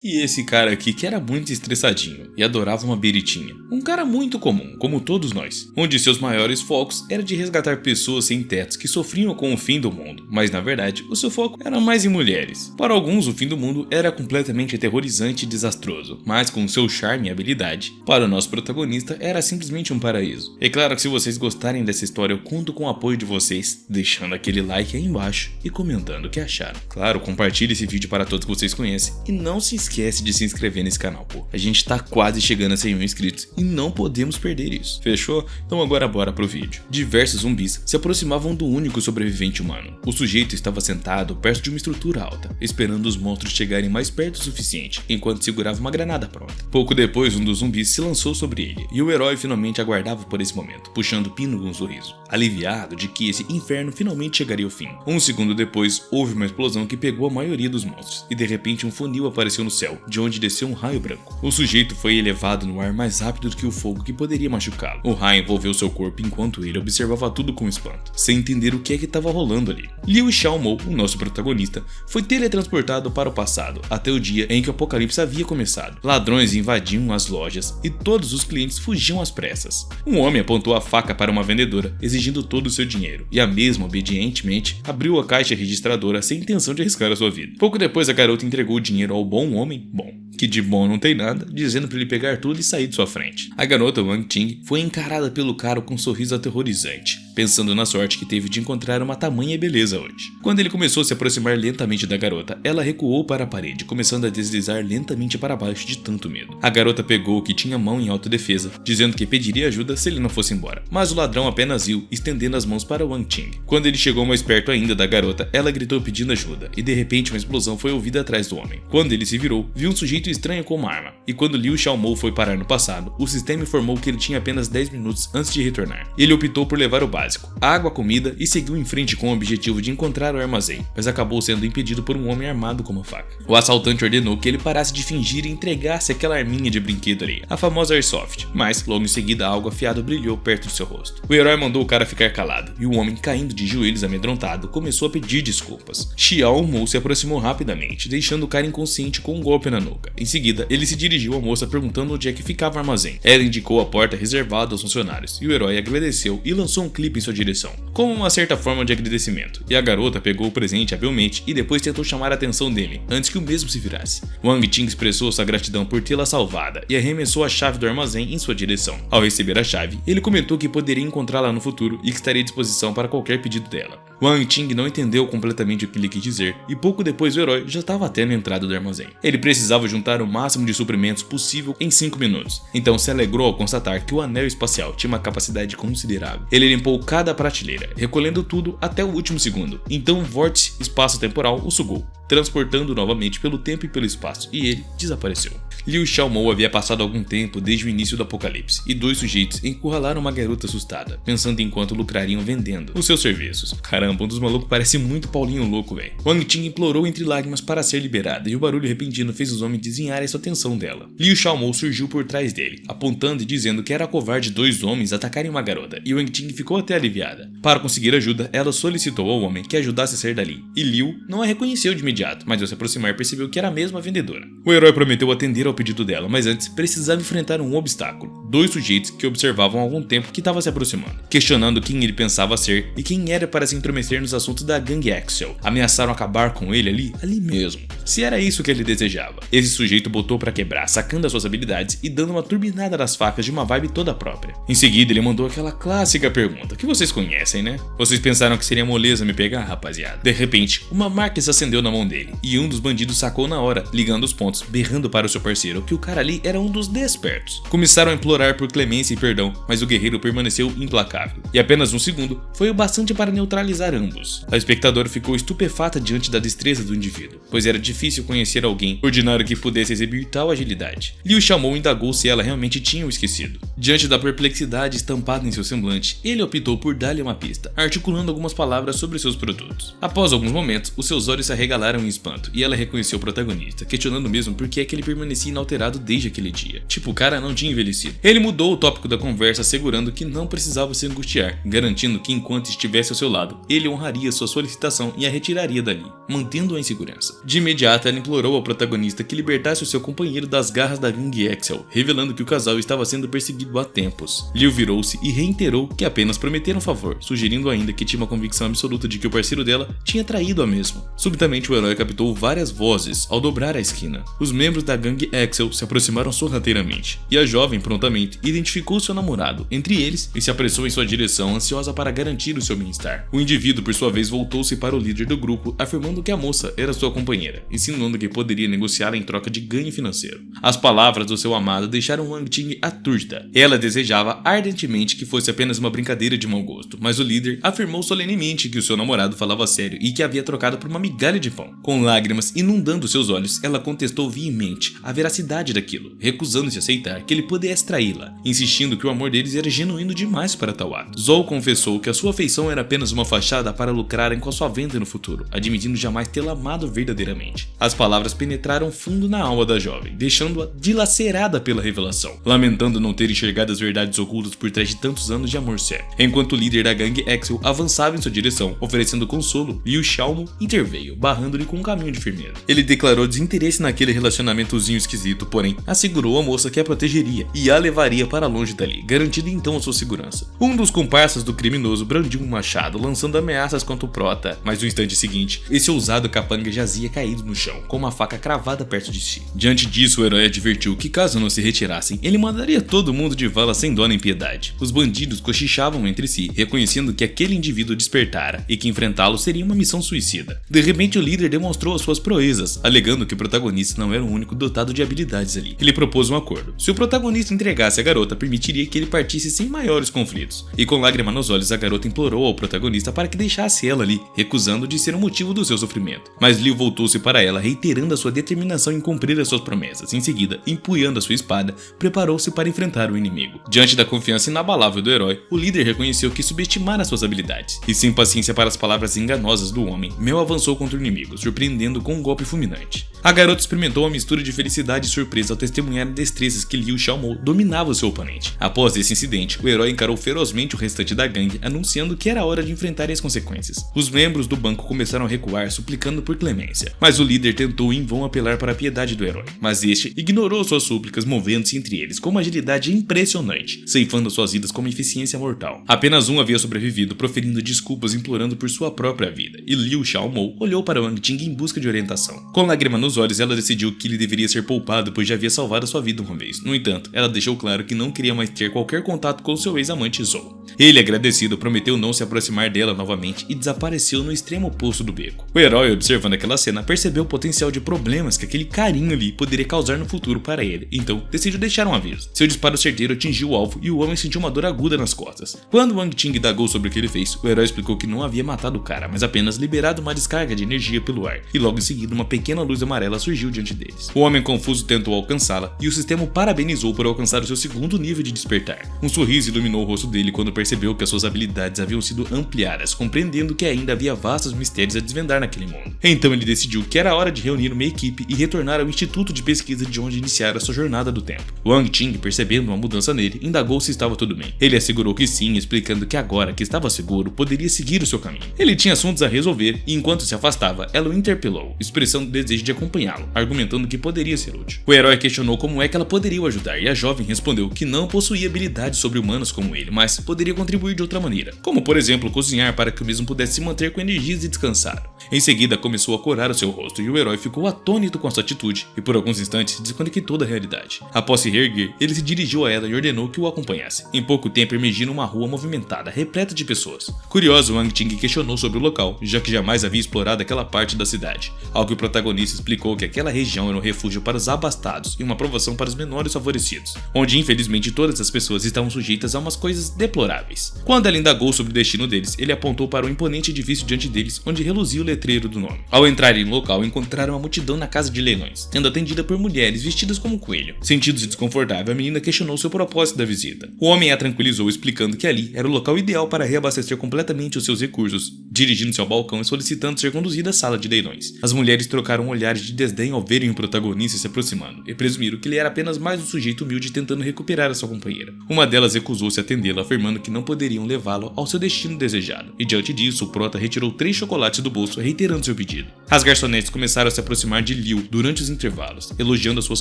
E esse cara aqui que era muito estressadinho e adorava uma biritinha. Um cara muito comum, como todos nós, onde seus maiores focos era de resgatar pessoas sem tetos que sofriam com o fim do mundo, mas na verdade o seu foco era mais em mulheres. Para alguns o fim do mundo era completamente aterrorizante e desastroso, mas com seu charme e habilidade, para o nosso protagonista era simplesmente um paraíso. É claro que se vocês gostarem dessa história eu conto com o apoio de vocês, deixando aquele like aí embaixo e comentando o que acharam. Claro, compartilhe esse vídeo para todos que vocês conhecem e não se esquece de se inscrever nesse canal, pô. A gente tá quase chegando a 100 mil inscritos e não podemos perder isso. Fechou? Então agora bora pro vídeo. Diversos zumbis se aproximavam do único sobrevivente humano. O sujeito estava sentado perto de uma estrutura alta, esperando os monstros chegarem mais perto o suficiente, enquanto segurava uma granada pronta. Pouco depois, um dos zumbis se lançou sobre ele, e o herói finalmente aguardava por esse momento, puxando o pino com um sorriso, aliviado de que esse inferno finalmente chegaria ao fim. Um segundo depois, houve uma explosão que pegou a maioria dos monstros, e de repente um funil apareceu no céu, de onde desceu um raio branco. O sujeito foi elevado no ar mais rápido do que o fogo que poderia machucá-lo. O raio envolveu seu corpo enquanto ele observava tudo com espanto, sem entender o que é que estava rolando ali. Liu Xiaomou, o nosso protagonista, foi teletransportado para o passado, até o dia em que o apocalipse havia começado. Ladrões invadiam as lojas e todos os clientes fugiam às pressas. Um homem apontou a faca para uma vendedora, exigindo todo o seu dinheiro, e a mesma obedientemente abriu a caixa registradora sem intenção de arriscar a sua vida. Pouco depois a garota entregou o dinheiro ao bom homem, que de bom não tem nada, dizendo para ele pegar tudo e sair de sua frente. A garota Wang Ting foi encarada pelo cara com um sorriso aterrorizante, pensando na sorte que teve de encontrar uma tamanha beleza hoje. Quando ele começou a se aproximar lentamente da garota, ela recuou para a parede, começando a deslizar lentamente para baixo de tanto medo. A garota pegou o que tinha mão em autodefesa, dizendo que pediria ajuda se ele não fosse embora, mas o ladrão apenas riu, estendendo as mãos para Wang Ting. Quando ele chegou mais perto ainda da garota, ela gritou pedindo ajuda, e de repente uma explosão foi ouvida atrás do homem. Quando ele se virou, viu um sujeito estranho com uma arma, e quando Liu Xiaomou foi parar no passado, o sistema informou que ele tinha apenas 10 minutos antes de retornar. Ele optou por levar o básico, água, comida, e seguiu em frente com o objetivo de encontrar o armazém, mas acabou sendo impedido por um homem armado com uma faca. O assaltante ordenou que ele parasse de fingir e entregasse aquela arminha de brinquedo ali, a famosa Airsoft, mas logo em seguida algo afiado brilhou perto do seu rosto. O herói mandou o cara ficar calado, e o homem, caindo de joelhos amedrontado, começou a pedir desculpas. Xiaomou se aproximou rapidamente, deixando o cara inconsciente com um golpe na nuca. Em seguida, ele se dirigiu à moça perguntando onde é que ficava o armazém. Ela indicou a porta reservada aos funcionários, e o herói agradeceu e lançou um clipe em sua direção, como uma certa forma de agradecimento. E a garota pegou o presente habilmente e depois tentou chamar a atenção dele, antes que o mesmo se virasse. Wang Ting expressou sua gratidão por tê-la salvada e arremessou a chave do armazém em sua direção. Ao receber a chave, ele comentou que poderia encontrá-la no futuro e que estaria à disposição para qualquer pedido dela. Wang Ting não entendeu completamente o que ele quis dizer, e pouco depois o herói já estava até na entrada do armazém. Ele precisava juntar o máximo de suprimentos possível em 5 minutos, então se alegrou ao constatar que o anel espacial tinha uma capacidade considerável. Ele limpou cada prateleira, recolhendo tudo até o último segundo, então o vórtice espaço-temporal o sugou, transportando novamente pelo tempo e pelo espaço, e ele desapareceu. Liu Xiaomou havia passado algum tempo desde o início do apocalipse, e 2 sujeitos encurralaram uma garota assustada, pensando em quanto lucrariam vendendo os seus serviços. Caramba, um dos malucos parece muito Paulinho louco, velho. Wang Ting implorou entre lágrimas para ser liberada, e o barulho repentino fez os homens desviarem sua atenção dela. Liu Xiaomou surgiu por trás dele, apontando e dizendo que era covarde 2 homens atacarem uma garota, e Wang Ting ficou até aliviada. Para conseguir ajuda, ela solicitou ao homem que ajudasse a sair dali, e Liu não a reconheceu de imediato, mas ao se aproximar percebeu que era a mesma vendedora. O herói prometeu atender ao pedido dela, mas antes precisava enfrentar um obstáculo. 2 sujeitos que observavam há algum tempo que estava se aproximando, questionando quem ele pensava ser e quem era para se intrometer nos assuntos da gangue Axel. Ameaçaram acabar com ele ali mesmo, se era isso que ele desejava. Esse sujeito botou para quebrar, sacando as suas habilidades e dando uma turbinada nas facas de uma vibe toda própria. Em seguida ele mandou aquela clássica pergunta, que vocês conhecem, né? Vocês pensaram que seria moleza me pegar, rapaziada? De repente, uma marca se acendeu na mão dele, e um dos bandidos sacou na hora, ligando os pontos, berrando para o seu parceiro que o cara ali era um dos despertos. Começaram a implorar por clemência e perdão, mas o guerreiro permaneceu implacável, e apenas um segundo foi o bastante para neutralizar ambos. A espectadora ficou estupefata diante da destreza do indivíduo, pois era difícil conhecer alguém ordinário que pudesse exibir tal agilidade. Liu Xiaomou indagou se ela realmente tinha o esquecido. Diante da perplexidade estampada em seu semblante, ele optou por dar-lhe uma pista, articulando algumas palavras sobre seus produtos. Após alguns momentos, os seus olhos se arregalaram em espanto, e ela reconheceu o protagonista, questionando mesmo por que é que ele permanecia inalterado desde aquele dia. Tipo, o cara não tinha envelhecido. Ele mudou o tópico da conversa, assegurando que não precisava se angustiar, garantindo que enquanto estivesse ao seu lado, ele honraria sua solicitação e a retiraria dali, mantendo-a em segurança. De imediato, ela implorou ao protagonista que libertasse o seu companheiro das garras da gangue Axel, revelando que o casal estava sendo perseguido há tempos. Liu virou-se e reiterou que apenas prometeram um favor, sugerindo ainda que tinha uma convicção absoluta de que o parceiro dela tinha traído a mesma. Subitamente, o herói captou várias vozes ao dobrar a esquina. Os membros da gangue Axel se aproximaram sorrateiramente, e a jovem prontamente identificou seu namorado entre eles e se apressou em sua direção, ansiosa para garantir o seu bem-estar. O indivíduo, por sua vez, voltou-se para o líder do grupo, afirmando que a moça era sua companheira, insinuando que poderia negociar em troca de ganho financeiro. As palavras do seu amado deixaram Wang Ting atúrida. Ela desejava ardentemente que fosse apenas uma brincadeira de mau gosto, mas o líder afirmou solenemente que o seu namorado falava sério e que havia trocado por uma migalha de pão. Com lágrimas inundando seus olhos, ela contestou veemente a veracidade daquilo, recusando-se a aceitar que ele pudesse traí-la, insistindo que o amor deles era genuíno demais para tal ato. Zhou confessou que a sua afeição era apenas uma fachada para lucrarem com a sua venda no futuro, admitindo jamais tê-la amado verdadeiramente. As palavras penetraram fundo na alma da jovem, deixando-a dilacerada pela revelação, lamentando não ter enxergado as verdades ocultas por trás de tantos anos de amor sério. Enquanto o líder da gangue Axel avançava em sua direção, oferecendo consolo, Liu Xiaomo interveio, barrando-lhe com um caminho de firmeza. Ele declarou desinteresse naquele relacionamentozinho esquisito, porém assegurou à moça que a protegeria e a levaria para longe dali, garantindo então a sua segurança. Um dos comparsas do criminoso brandiu um machado, lançando ameaças contra o prota, mas no instante seguinte, esse ousado capanga jazia caído no chão, com uma faca cravada perto de si. Diante disso, o herói advertiu que caso não se retirassem, ele mandaria todo mundo de vala sem dó nem piedade. Os bandidos cochichavam entre si, reconhecendo que aquele indivíduo despertara e que enfrentá-lo seria uma missão suicida. De repente, o líder demonstrou as suas proezas, alegando que o protagonista não era o único dotado de habilidades ali. Ele propôs um acordo. Se o protagonista entregasse a garota, permitiria que ele partisse sem maiores conflitos. E com lágrima nos olhos, a garota implorou ao protagonista para que deixasse ela ali, recusando de ser o motivo do seu sofrimento. Mas Liu voltou-se para ela, reiterando a sua determinação em cumprir as suas promessas. Em seguida, empunhando a sua espada, preparou-se para enfrentar o inimigo. Diante da confiança inabalável do herói, o líder reconheceu que subestimara suas habilidades. E sem paciência para as palavras enganosas do homem, Mel avançou contra o inimigo, surpreendendo com um golpe fulminante. A garota experimentou uma mistura de felicidade e surpresa ao testemunhar destrezas que Liu Xiaomo dominava o seu oponente. Após esse incidente, o herói encarou ferozmente o restante da gangue, anunciando que era hora de enfrentar as consequências. Os membros do banco começaram a recuar, suplicando por clemência, mas o líder tentou em vão apelar para a piedade do herói, mas este ignorou suas súplicas, movendo-se entre eles com uma agilidade impressionante, ceifando suas vidas com uma eficiência mortal. Apenas um havia sobrevivido, proferindo desculpas implorando por sua própria vida, e Liu Xiaomo olhou para Wang Ting em busca de orientação. Com lágrima nos olhos, ela decidiu que ele deveria ser poupado, pois já havia salvado a sua vida uma vez. No entanto, ela deixou claro que não queria mais ter qualquer contato com seu ex-amante Zhou. Ele, agradecido, prometeu não se aproximar dela novamente e desapareceu no extremo oposto do beco. O herói, observando aquela cena, percebeu o potencial de problemas que aquele carinho ali poderia causar no futuro para ele, então decidiu deixar um aviso. Seu disparo certeiro atingiu o alvo e o homem sentiu uma dor aguda nas costas. Quando Wang Ting indagou sobre o que ele fez, o herói explicou que não havia matado o cara, mas apenas liberado uma descarga de energia pelo ar, e logo em seguida uma pequena luz amarela surgiu diante deles. O homem confuso tentou alcançá-la e o sistema o parabenizou por alcançar o seu segundo nível de despertar. Um sorriso iluminou o rosto dele quando percebeu que as suas habilidades haviam sido ampliadas, compreendendo que ainda havia vastos mistérios a desvendar naquele mundo. Então ele decidiu que era hora de reunir uma equipe e retornar ao instituto de pesquisa de onde iniciara sua jornada do tempo. Wang Ting, percebendo uma mudança nele, indagou se estava tudo bem. Ele assegurou que sim, explicando que agora que estava seguro, poderia seguir o seu caminho. Ele tinha assuntos a resolver e enquanto se afastava, ela o interpelou, expressando o desejo de acompanhá-lo, argumentando que poderia ser útil. O herói questionou como é que ela poderia o ajudar e a jovem respondeu que não possuía habilidades sobre-humanas como ele, mas poderia contribuir de outra maneira, como por exemplo cozinhar para que o mesmo pudesse se manter com energias e descansar. Em seguida começou a corar o seu rosto e o herói ficou atônito com sua atitude e por alguns instantes desconectou da realidade. Após se reerguer, ele se dirigiu a ela e ordenou que o acompanhasse. Em pouco tempo emergiu numa rua movimentada, repleta de pessoas. Curioso, Wang Ting questionou sobre o local, já que jamais havia explorado aquela parte da cidade. Ao que o protagonista explicou que aquela região era um refúgio para os abastados e uma provação para os menores favorecidos, onde infelizmente todas as pessoas estavam sujeitas a umas coisas deploráveis. Quando ela indagou sobre o destino deles, ele apontou para um imponente edifício diante deles, onde reluzia o letreiro do nome. Ao entrarem no local, encontraram uma multidão na casa de leilões, sendo atendida por mulheres vestidas como coelho. Sentindo-se desconfortável, a menina questionou seu propósito da visita. O homem a tranquilizou, explicando que ali era o local ideal para reabastecer completamente os seus recursos, dirigindo-se ao balcão e solicitando ser conduzida à sala de leilões. As mulheres trocaram olhares de desdém ao verem o protagonista se aproximando, e presumiram que ele era apenas mais um sujeito humilde tentando tentando recuperar a sua companheira. Uma delas recusou-se a atendê-la, afirmando que não poderiam levá-lo ao seu destino desejado, e diante disso, o prota retirou 3 chocolates do bolso, reiterando seu pedido. As garçonetes começaram a se aproximar de Liu durante os intervalos, elogiando as suas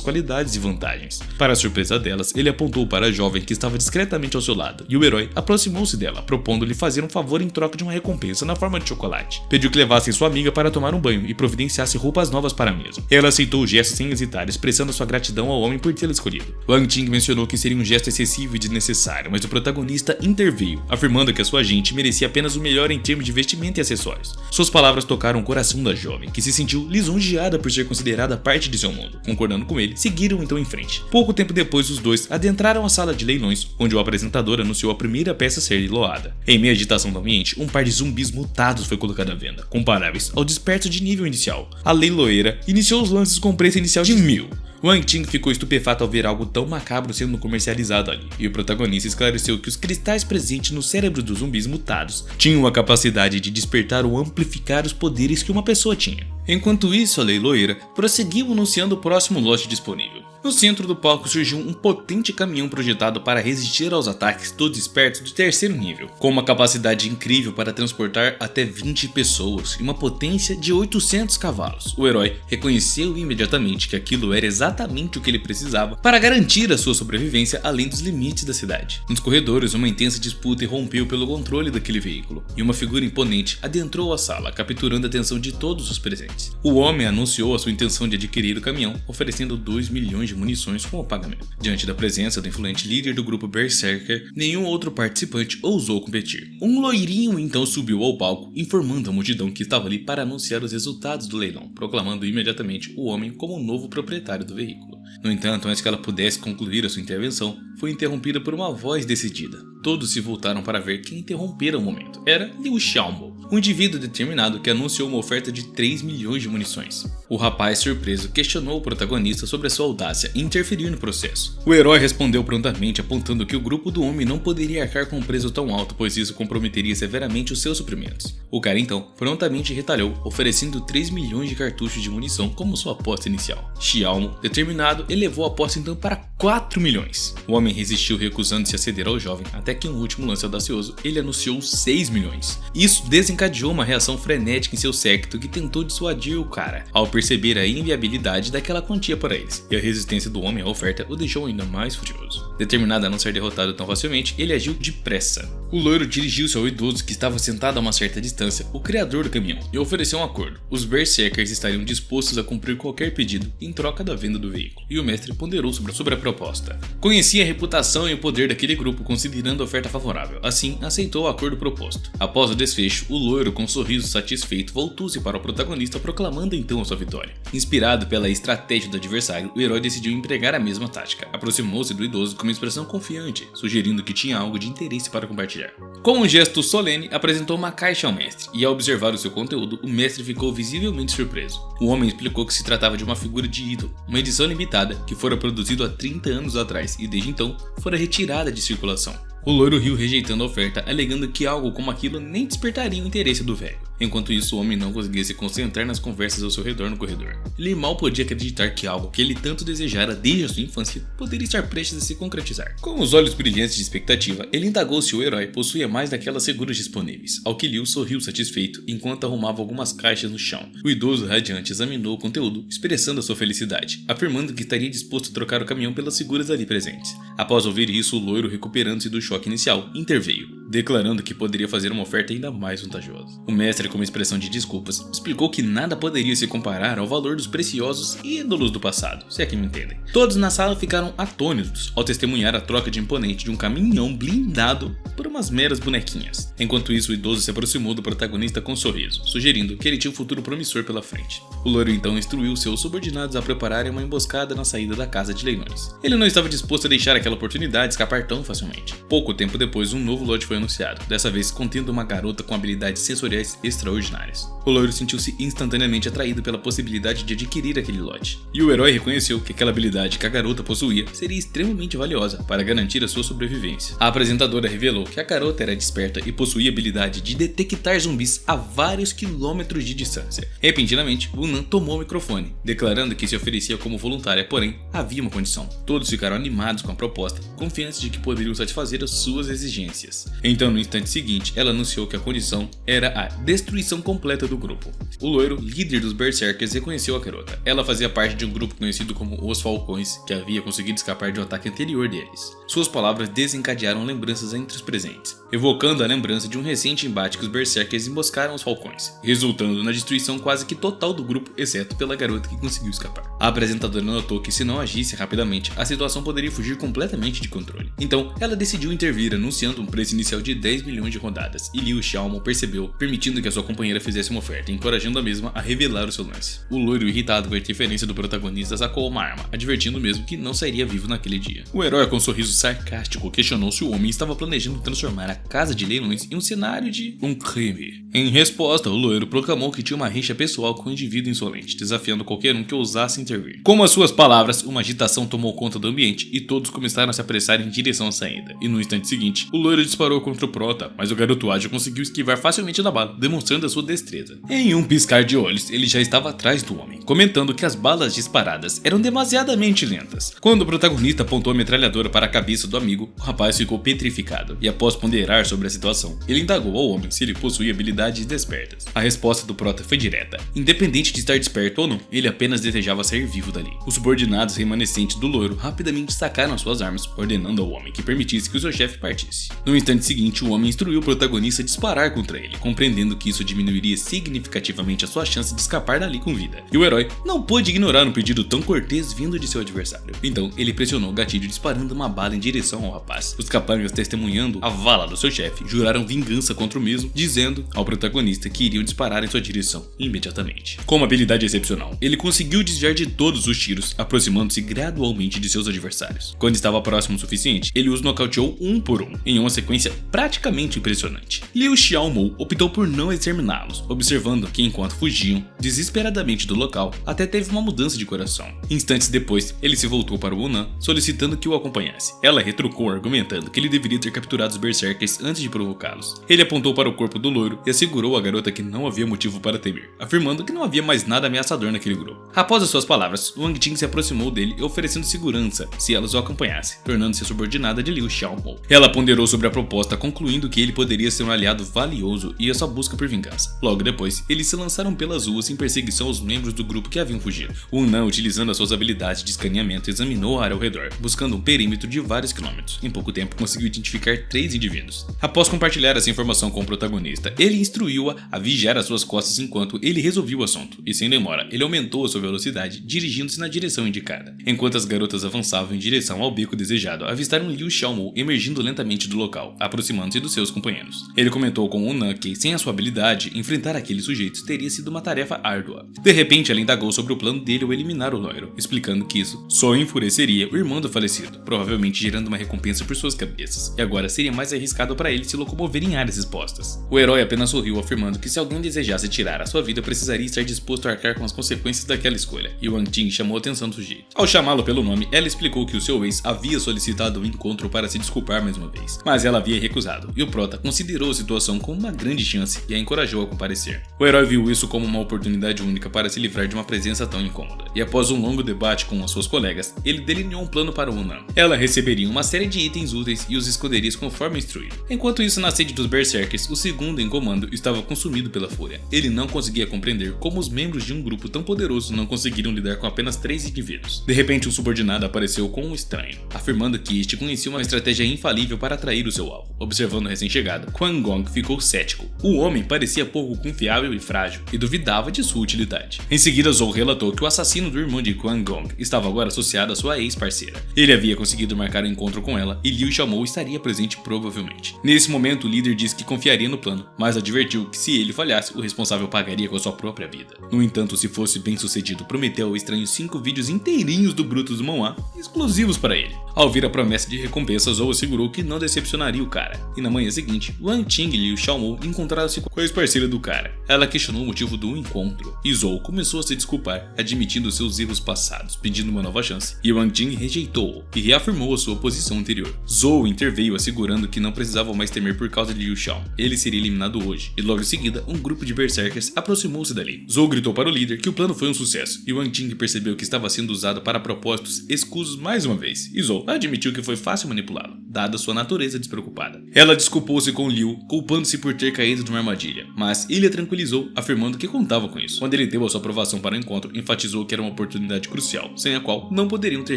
qualidades e vantagens. Para a surpresa delas, ele apontou para a jovem que estava discretamente ao seu lado, e o herói aproximou-se dela, propondo-lhe fazer um favor em troca de uma recompensa na forma de chocolate. Pediu que levassem sua amiga para tomar um banho e providenciasse roupas novas para a mesma. Ela aceitou o gesto sem hesitar, expressando sua gratidão ao homem por tê-la escolhido. Wang Ting mencionou que seria um gesto excessivo e desnecessário, mas o protagonista interveio, afirmando que a sua agente merecia apenas o melhor em termos de vestimenta e acessórios. Suas palavras tocaram o coração da jovem, que se sentiu lisonjeada por ser considerada parte de seu mundo. Concordando com ele, seguiram então em frente. Pouco tempo depois, os dois adentraram a sala de leilões, onde o apresentador anunciou a primeira peça a ser leiloada. Em meio à agitação do ambiente, um par de zumbis mutados foi colocado à venda, comparáveis ao desperto de nível inicial. A leiloeira iniciou os lances com preço inicial de 1000. Wang Ting ficou estupefato ao ver algo tão macabro sendo comercializado ali, e o protagonista esclareceu que os cristais presentes no cérebro dos zumbis mutados tinham a capacidade de despertar ou amplificar os poderes que uma pessoa tinha. Enquanto isso, a leiloeira prosseguiu anunciando o próximo lote disponível. No centro do palco surgiu um potente caminhão projetado para resistir aos ataques dos despertos de 3º nível, com uma capacidade incrível para transportar até 20 pessoas e uma potência de 800 cavalos. O herói reconheceu imediatamente que aquilo era exatamente o que ele precisava para garantir a sua sobrevivência além dos limites da cidade. Nos corredores, uma intensa disputa irrompeu pelo controle daquele veículo, e uma figura imponente adentrou a sala, capturando a atenção de todos os presentes. O homem anunciou a sua intenção de adquirir o caminhão, oferecendo 2 milhões de munições como pagamento. Diante da presença do influente líder do grupo Berserker, nenhum outro participante ousou competir. Um loirinho então subiu ao palco, informando a multidão que estava ali para anunciar os resultados do leilão, proclamando imediatamente o homem como o novo proprietário do veículo. No entanto, antes que ela pudesse concluir a sua intervenção, foi interrompida por uma voz decidida. Todos se voltaram para ver quem interrompera o momento. Era Liu Xiaomo, um indivíduo determinado que anunciou uma oferta de 3 milhões de munições. O rapaz, surpreso, questionou o protagonista sobre a sua audácia em interferir no processo. O herói respondeu prontamente, apontando que o grupo do homem não poderia arcar com um preço tão alto, pois isso comprometeria severamente os seus suprimentos. O cara então prontamente retalhou, oferecendo 3 milhões de cartuchos de munição como sua aposta inicial. Xiaomo, determinado, elevou a aposta então para 4 milhões. O homem resistiu, recusando-se a ceder ao jovem, até que em um último lance audacioso, ele anunciou 6 milhões. Isso desencadeou uma reação frenética em seu séquito, que tentou dissuadir o cara, ao perceber a inviabilidade daquela quantia para eles, e a resistência do homem à oferta o deixou ainda mais furioso. Determinado a não ser derrotado tão facilmente, ele agiu depressa. O loiro dirigiu-se ao idoso que estava sentado a uma certa distância, o criador do caminhão, e ofereceu um acordo. Os Berserkers estariam dispostos a cumprir qualquer pedido em troca da venda do veículo, e o mestre ponderou sobre a proposta. Conhecia a reputação e o poder daquele grupo, considerando a oferta favorável, assim aceitou o acordo proposto. Após o desfecho, o loiro, com um sorriso satisfeito, voltou-se para o protagonista, proclamando então a sua vitória. Inspirado pela estratégia do adversário, o herói decidiu empregar a mesma tática. Aproximou-se do idoso com uma expressão confiante, sugerindo que tinha algo de interesse para compartilhar. Com um gesto solene, apresentou uma caixa ao mestre, e ao observar o seu conteúdo, o mestre ficou visivelmente surpreso. O homem explicou que se tratava de uma figura de ídolo, uma edição limitada que fora produzida há 30 anos atrás e desde então fora retirada de circulação. O loiro riu, rejeitando a oferta, alegando que algo como aquilo nem despertaria o interesse do velho. Enquanto isso, o homem não conseguia se concentrar nas conversas ao seu redor no corredor. Ele mal podia acreditar que algo que ele tanto desejara desde a sua infância poderia estar prestes a se concretizar. Com os olhos brilhantes de expectativa, ele indagou se o herói possuía mais daquelas seguras disponíveis, ao que Liu sorriu satisfeito enquanto arrumava algumas caixas no chão. O idoso radiante examinou o conteúdo, expressando a sua felicidade, afirmando que estaria disposto a trocar o caminhão pelas seguras ali presentes. Após ouvir isso, o loiro, recuperando-se do choque inicial, interveio, declarando que poderia fazer uma oferta ainda mais vantajosa. O mestre, com uma expressão de desculpas, explicou que nada poderia se comparar ao valor dos preciosos ídolos do passado, se é que me entendem. Todos na sala ficaram atônitos ao testemunhar a troca de imponente de um caminhão blindado por umas meras bonequinhas. Enquanto isso, o idoso se aproximou do protagonista com um sorriso, sugerindo que ele tinha um futuro promissor pela frente. O loiro então instruiu seus subordinados a prepararem uma emboscada na saída da casa de leilões. Ele não estava disposto a deixar aquela oportunidade escapar tão facilmente. Pouco tempo depois, um novo lote foi anunciado, dessa vez contendo uma garota com habilidades sensoriais extraordinárias. O loiro sentiu-se instantaneamente atraído pela possibilidade de adquirir aquele lote, e o herói reconheceu que aquela habilidade que a garota possuía seria extremamente valiosa para garantir a sua sobrevivência. A apresentadora revelou que a garota era desperta e possuía a habilidade de detectar zumbis a vários quilômetros de distância. Repentinamente, Unan tomou o microfone, declarando que se oferecia como voluntária, porém, havia uma condição. Todos ficaram animados com a proposta, confiantes de que poderiam satisfazer as suas exigências. Então, no instante seguinte, ela anunciou que a condição era a destruição completa do grupo. O loiro, líder dos Berserkers, reconheceu a garota. Ela fazia parte de um grupo conhecido como Os Falcões, que havia conseguido escapar de um ataque anterior deles. Suas palavras desencadearam lembranças entre os presentes, evocando a lembrança de um recente embate que os Berserkers emboscaram os Falcões, resultando na destruição quase que total do grupo, exceto pela garota que conseguiu escapar. A apresentadora notou que se não agisse rapidamente, a situação poderia fugir completamente de controle. Então, ela decidiu intervir, anunciando um preço inicial de 10 milhões de rodadas, e Liu Xiaomo percebeu, permitindo que a sua companheira fizesse uma oferta, encorajando a mesma a revelar o seu lance. O loiro, irritado com a interferência do protagonista, sacou uma arma, advertindo mesmo que não sairia vivo naquele dia. O herói, com um sorriso sarcástico, questionou se o homem estava planejando transformar a casa de leilões em um cenário de um crime. Em resposta, o loiro proclamou que tinha uma rixa pessoal com um indivíduo insolente, desafiando qualquer um que ousasse intervir. Com as suas palavras, uma agitação tomou conta do ambiente e todos começaram a se apressar em direção à saída. E no instante seguinte, o loiro disparou contra o prota, mas o garoto ágil conseguiu esquivar facilmente da bala, demonstrando a sua destreza. Em um piscar de olhos, ele já estava atrás do homem, comentando que as balas disparadas eram demasiadamente lentas. Quando o protagonista apontou a metralhadora para a cabeça do amigo, o rapaz ficou petrificado, e após ponderar sobre a situação, ele indagou ao homem se ele possuía habilidades despertas. A resposta do prota foi direta. Independente de estar desperto ou não, ele apenas desejava sair vivo dali. Os subordinados remanescentes do loiro rapidamente sacaram suas armas, ordenando ao homem que permitisse que o seu chefe partisse. No instante seguinte, o homem instruiu o protagonista a disparar contra ele, compreendendo que isso diminuiria significativamente a sua chance de escapar dali com vida. E o herói não pôde ignorar um pedido tão cortês vindo de seu adversário. Então, ele pressionou o gatilho disparando uma bala em direção ao rapaz. Os capangas, testemunhando a vala do seu chefe, juraram vingança contra o mesmo, dizendo ao protagonista que iriam disparar em sua direção imediatamente. Com uma habilidade excepcional, ele conseguiu desviar de todos os tiros, aproximando-se gradualmente de seus adversários. Quando estava próximo o suficiente, ele os nocauteou um por um, em uma sequência praticamente impressionante. Liu Xiaomo optou por não exterminá-los, observando que enquanto fugiam desesperadamente do local, até teve uma mudança de coração. Instantes depois, ele se voltou para o Unan, solicitando que o acompanhasse. Ela retrucou, argumentando que ele deveria ter capturado os Berserkers antes de provocá-los. Ele apontou para o corpo do loiro e assegurou à garota que não havia motivo para temer, afirmando que não havia mais nada ameaçador naquele grupo. Após as suas palavras, Wang Jing se aproximou dele e oferecendo segurança se elas o acompanhassem, tornando-se subordinada de Liu Xiaomo. Ela ponderou sobre a proposta, concluindo que ele poderia ser um aliado valioso e a sua busca por vingança. Logo depois, eles se lançaram pelas ruas em perseguição aos membros do grupo que haviam fugido. O Unan, utilizando as suas habilidades de escaneamento, examinou a área ao redor, buscando um perímetro de vários quilômetros. Em pouco tempo, conseguiu identificar 3 indivíduos. Após compartilhar essa informação com o protagonista, ele instruiu-a a vigiar as suas costas enquanto ele resolvia o assunto, e sem demora, ele aumentou a sua velocidade, dirigindo-se na direção indicada. Enquanto as garotas avançavam em direção ao beco desejado, avistaram Liu Xiaomo emergindo lentamente do local, aproximando-se dos seus companheiros. Ele comentou com Unan que, sem a sua habilidade, enfrentar aqueles sujeitos teria sido uma tarefa árdua. De repente, ela indagou sobre o plano dele ao eliminar o loiro, explicando que isso só enfureceria o irmão do falecido, provavelmente gerando uma recompensa por suas cabeças, e agora seria mais arriscado para ele se locomover em áreas expostas. O herói apenas sorriu, afirmando que se alguém desejasse tirar a sua vida, precisaria estar disposto a arcar com as consequências daquela escolha, e Wang Jing chamou a atenção do sujeito. Ao chamá-lo pelo nome, ela explicou que o seu ex havia solicitado um encontro para se desculpar mais uma vez, mas ela havia recusado, e o prota considerou a situação como uma grande chance e a encorajou a comparecer. O herói viu isso como uma oportunidade única para se livrar de uma presença tão incômoda, e após um longo debate com as suas colegas, ele delineou um plano para o Unan. Ela receberia uma série de itens úteis e os esconderia conforme instruído. Enquanto isso, na sede dos Berserkers, o segundo em comando estava consumido pela fúria. Ele não conseguia compreender como os membros de um grupo tão poderoso não conseguiram lidar com apenas 3 indivíduos. De repente, um subordinado apareceu com um estranho, afirmando que este conhecia uma estratégia infalível para atrair o seu alvo. Observando o recém-chegado, Quan Gong ficou cético. O homem parecia pouco confiável e frágil, e duvidava de sua utilidade. Em seguida, Zhou relatou que o assassino do irmão de Quan Gong estava agora associado à sua ex-parceira. Ele havia conseguido marcar um encontro com ela, e Liu Xiaomo estaria presente provavelmente. Nesse momento, o líder disse que confiaria no plano, mas advertiu que se ele falhasse, o responsável pagaria com a sua própria vida. No entanto, se fosse bem sucedido, prometeu ao estranho 5 vídeos inteirinhos do Brutus do Manhwa, exclusivos para ele. Ao ouvir a promessa de recompensa, Zou assegurou que não decepcionaria o cara. E na manhã seguinte, Wang Ting e Liu Xiaomou encontraram-se com a ex-parceira do cara. Ela questionou o motivo do encontro, e Zou começou a se desculpar, admitindo seus erros passados, pedindo uma nova chance. E Wang Ting rejeitou-o e reafirmou a sua posição anterior. Zou interveio assegurando que não precisavam mais temer por causa de Liu Xiao. Ele seria eliminado hoje, e logo em seguida, um grupo de berserkers aproximou-se dali. Zou gritou para o líder que o plano foi um sucesso, e Wang Ting percebeu que estava sendo usado para propósitos escusos mais uma vez, e Zou admitiu que foi fácil manipulá-lo, dada sua natureza despreocupada. Ela desculpou-se com Liu, culpando-se por ter caído numa armadilha, mas ele a tranquilizou, afirmando que contava com isso. Quando ele deu a sua aprovação para o encontro, enfatizou que era uma oportunidade crucial, sem a qual não poderiam ter